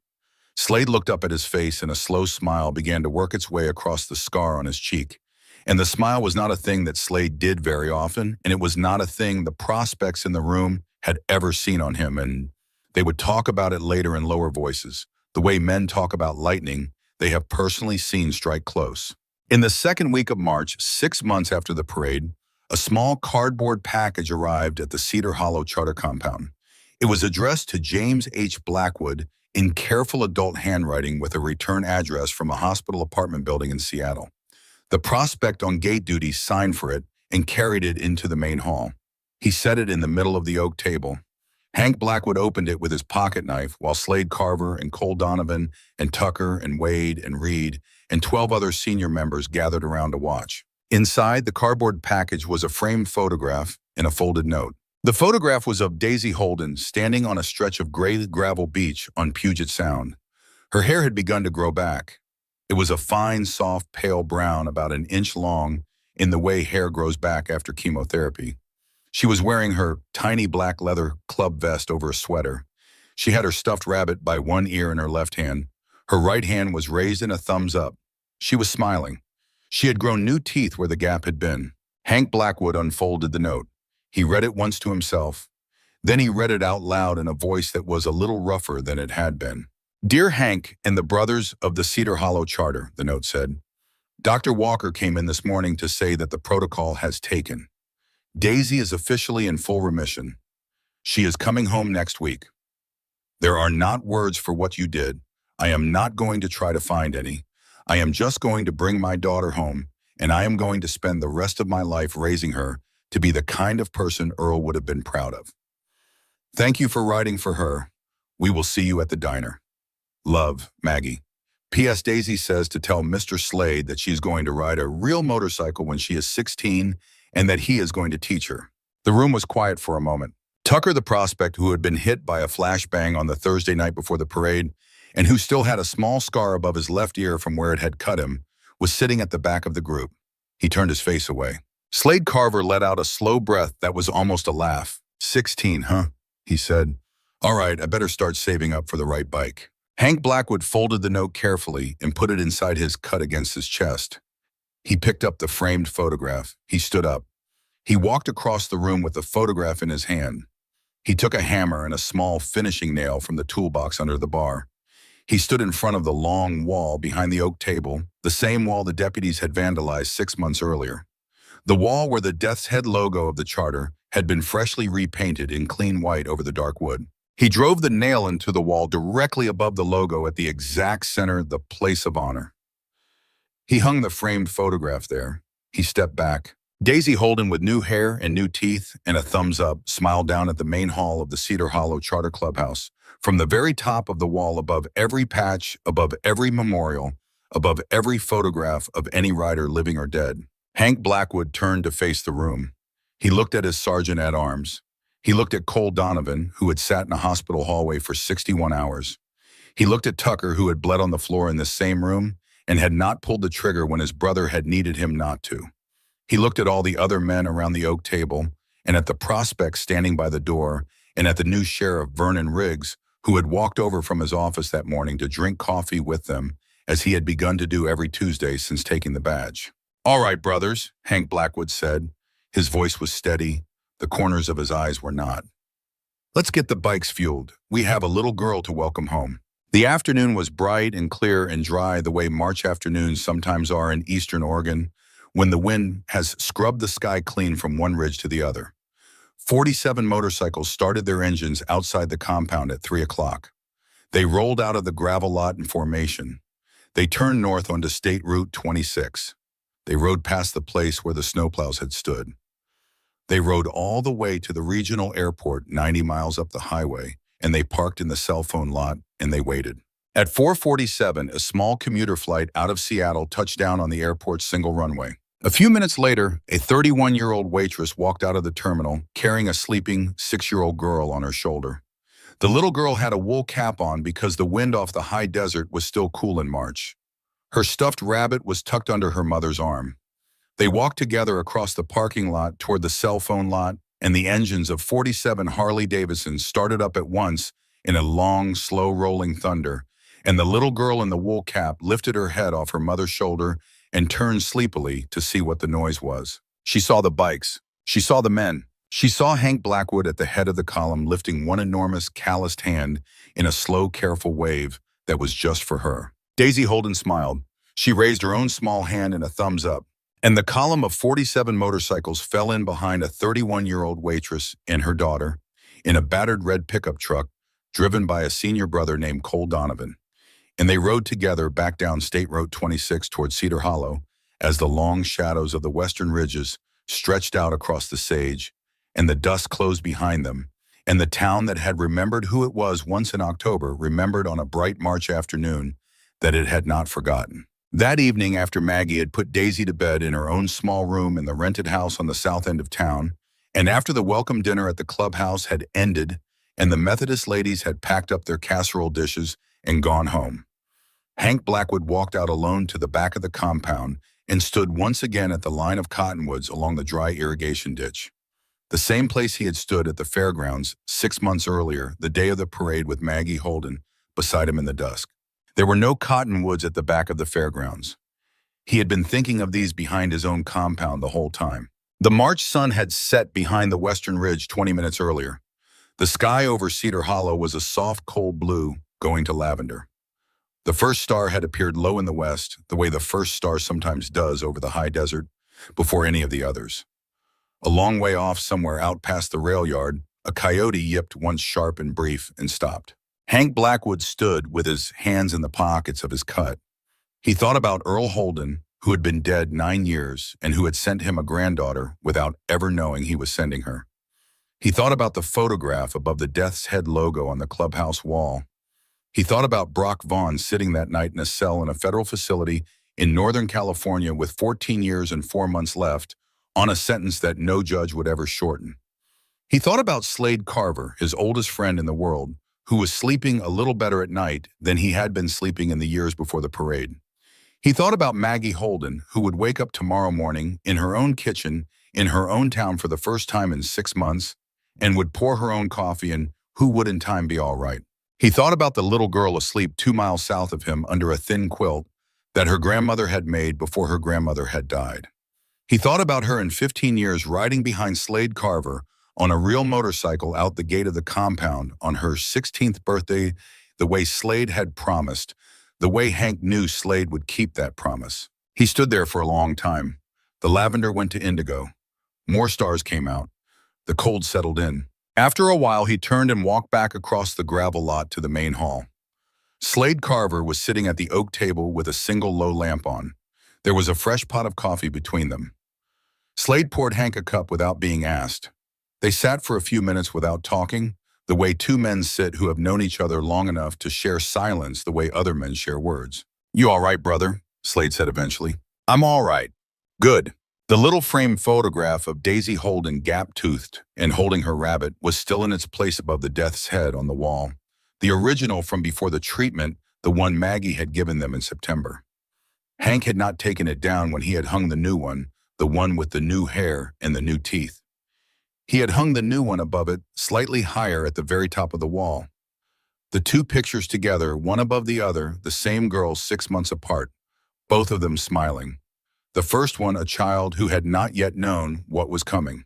Slade looked up at his face and a slow smile began to work its way across the scar on his cheek. And the smile was not a thing that Slade did very often, and it was not a thing the prospects in the room had ever seen on him, and they would talk about it later in lower voices, the way men talk about lightning they have personally seen strike close. In the second week of March, 6 months after the parade, a small cardboard package arrived at the Cedar Hollow Charter compound. It was addressed to James H. Blackwood in careful adult handwriting with a return address from a hospital apartment building in Seattle. The prospect on gate duty signed for it and carried it into the main hall. He set it in the middle of the oak table. Hank Blackwood opened it with his pocket knife while Slade Carver and Cole Donovan and Tucker and Wade and Reed and 12 other senior members gathered around to watch. Inside the cardboard package was a framed photograph and a folded note. The photograph was of Daisy Holden standing on a stretch of gray gravel beach on Puget Sound. Her hair had begun to grow back. It was a fine, soft, pale brown, about an inch long, in the way hair grows back after chemotherapy. She was wearing her tiny black leather club vest over a sweater. She had her stuffed rabbit by one ear in her left hand. Her right hand was raised in a thumbs up. She was smiling. She had grown new teeth where the gap had been. Hank Blackwood unfolded the note. He read it once to himself. Then he read it out loud in a voice that was a little rougher than it had been. "Dear Hank and the Brothers of the Cedar Hollow Charter," the note said. "Dr. Walker came in this morning to say that the protocol has taken. Daisy is officially in full remission. She is coming home next week. There are not words for what you did. I am not going to try to find any. I am just going to bring my daughter home, and I am going to spend the rest of my life raising her to be the kind of person Earl would have been proud of. Thank you for writing for her. We will see you at the diner. Love, Maggie. P.S. Daisy says to tell Mr. Slade that she is going to ride a real motorcycle when she is 16 and that he is going to teach her." The room was quiet for a moment. Tucker, the prospect who had been hit by a flashbang on the Thursday night before the parade and who still had a small scar above his left ear from where it had cut him, was sitting at the back of the group. He turned his face away. Slade Carver let out a slow breath that was almost a laugh. 16, huh? He said. All right, I better start saving up for the right bike. Hank Blackwood folded the note carefully and put it inside his cut against his chest. He picked up the framed photograph. He stood up. He walked across the room with the photograph in his hand. He took a hammer and a small finishing nail from the toolbox under the bar. He stood in front of the long wall behind the oak table, the same wall the deputies had vandalized 6 months earlier. The wall where the Death's Head logo of the charter had been freshly repainted in clean white over the dark wood. He drove the nail into the wall directly above the logo at the exact center, the place of honor. He hung the framed photograph there. He stepped back. Daisy Holden, with new hair and new teeth and a thumbs up, smiled down at the main hall of the Cedar Hollow Charter Clubhouse. From the very top of the wall, above every patch, above every memorial, above every photograph of any rider living or dead, Hank Blackwood turned to face the room. He looked at his sergeant-at-arms. He looked at Cole Donovan, who had sat in a hospital hallway for 61 hours. He looked at Tucker, who had bled on the floor in this same room and had not pulled the trigger when his brother had needed him not to. He looked at all the other men around the oak table and at the prospect standing by the door and at the new sheriff, Vernon Riggs, who had walked over from his office that morning to drink coffee with them as he had begun to do every Tuesday since taking the badge. All right, brothers, Hank Blackwood said. His voice was steady. The corners of his eyes were not. Let's get the bikes fueled. We have a little girl to welcome home. The afternoon was bright and clear and dry the way March afternoons sometimes are in eastern Oregon, when the wind has scrubbed the sky clean from one ridge to the other. 47 motorcycles started their engines outside the compound at 3 o'clock. They rolled out of the gravel lot in formation. They turned north onto State Route 26. They rode past the place where the snowplows had stood. They rode all the way to the regional airport 90 miles up the highway, and they parked in the cell phone lot, and they waited. At 4:47, a small commuter flight out of Seattle touched down on the airport's single runway. A few minutes later, a 31-year-old waitress walked out of the terminal carrying a sleeping 6-year-old girl on her shoulder. The little girl had a wool cap on because the wind off the high desert was still cool in March. Her stuffed rabbit was tucked under her mother's arm. They walked together across the parking lot toward the cell phone lot, and the engines of 47 Harley-Davidsons started up at once in a long, slow-rolling thunder, and the little girl in the wool cap lifted her head off her mother's shoulder and turned sleepily to see what the noise was. She saw the bikes. She saw the men. She saw Hank Blackwood at the head of the column lifting one enormous calloused hand in a slow, careful wave that was just for her. Daisy Holden smiled. She raised her own small hand in a thumbs up, and the column of 47 motorcycles fell in behind a 31-year-old waitress and her daughter in a battered red pickup truck driven by a senior brother named Cole Donovan. And they rode together back down State Road 26 toward Cedar Hollow as the long shadows of the western ridges stretched out across the sage, and the dust closed behind them, and the town that had remembered who it was once in October remembered on a bright March afternoon that it had not forgotten. That evening, after Maggie had put Daisy to bed in her own small room in the rented house on the south end of town, and after the welcome dinner at the clubhouse had ended and the Methodist ladies had packed up their casserole dishes and gone home, Hank Blackwood walked out alone to the back of the compound and stood once again at the line of cottonwoods along the dry irrigation ditch. The same place he had stood at the fairgrounds 6 months earlier, the day of the parade with Maggie Holden beside him in the dusk. There were no cottonwoods at the back of the fairgrounds. He had been thinking of these behind his own compound the whole time. The March sun had set behind the western ridge 20 minutes earlier. The sky over Cedar Hollow was a soft, cold blue going to lavender. The first star had appeared low in the west, the way the first star sometimes does over the high desert, before any of the others. A long way off, somewhere out past the rail yard, a coyote yipped once sharp and brief and stopped. Hank Blackwood stood with his hands in the pockets of his cut. He thought about Earl Holden, who had been dead 9 years and who had sent him a granddaughter without ever knowing he was sending her. He thought about the photograph above the Death's Head logo on the clubhouse wall. He thought about Brock Vaughn sitting that night in a cell in a federal facility in Northern California with 14 years and 4 months left on a sentence that no judge would ever shorten. He thought about Slade Carver, his oldest friend in the world, who was sleeping a little better at night than he had been sleeping in the years before the parade. He thought about Maggie Holden, who would wake up tomorrow morning in her own kitchen in her own town for the first time in 6 months and would pour her own coffee, and who would in time be all right. He thought about the little girl asleep 2 miles south of him under a thin quilt that her grandmother had made before her grandmother had died. He thought about her in 15 years riding behind Slade Carver on a real motorcycle out the gate of the compound on her 16th birthday, the way Slade had promised, the way Hank knew Slade would keep that promise. He stood there for a long time. The lavender went to indigo. More stars came out. The cold settled in. After a while, he turned and walked back across the gravel lot to the main hall. Slade Carver was sitting at the oak table with a single low lamp on. There was a fresh pot of coffee between them. Slade poured Hank a cup without being asked. They sat for a few minutes without talking, the way two men sit who have known each other long enough to share silence the way other men share words. "You all right, brother?" Slade said eventually. "I'm all right." "Good." The little framed photograph of Daisy Holden gap-toothed and holding her rabbit was still in its place above the Death's Head on the wall. The original from before the treatment, the one Maggie had given them in September. Hank had not taken it down when he had hung the new one with the new hair and the new teeth. He had hung the new one above it, slightly higher at the very top of the wall. The two pictures together, one above the other, the same girl 6 months apart, both of them smiling. The first one a child who had not yet known what was coming.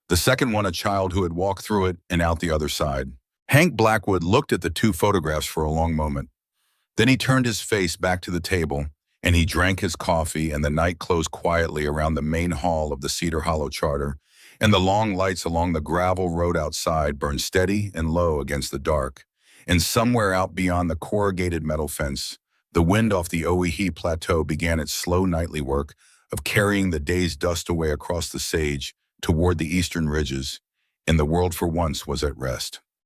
The second one a child who had walked through it and out the other side. Hank Blackwood looked at the two photographs for a long moment. Then he turned his face back to the table, and he drank his coffee, and the night closed quietly around the main hall of the Cedar Hollow Charter, and the long lights along the gravel road outside burned steady and low against the dark. And somewhere out beyond the corrugated metal fence, the wind off the Owyhee Plateau began its slow nightly work of carrying the day's dust away across the sage toward the eastern ridges, and the world for once was at rest.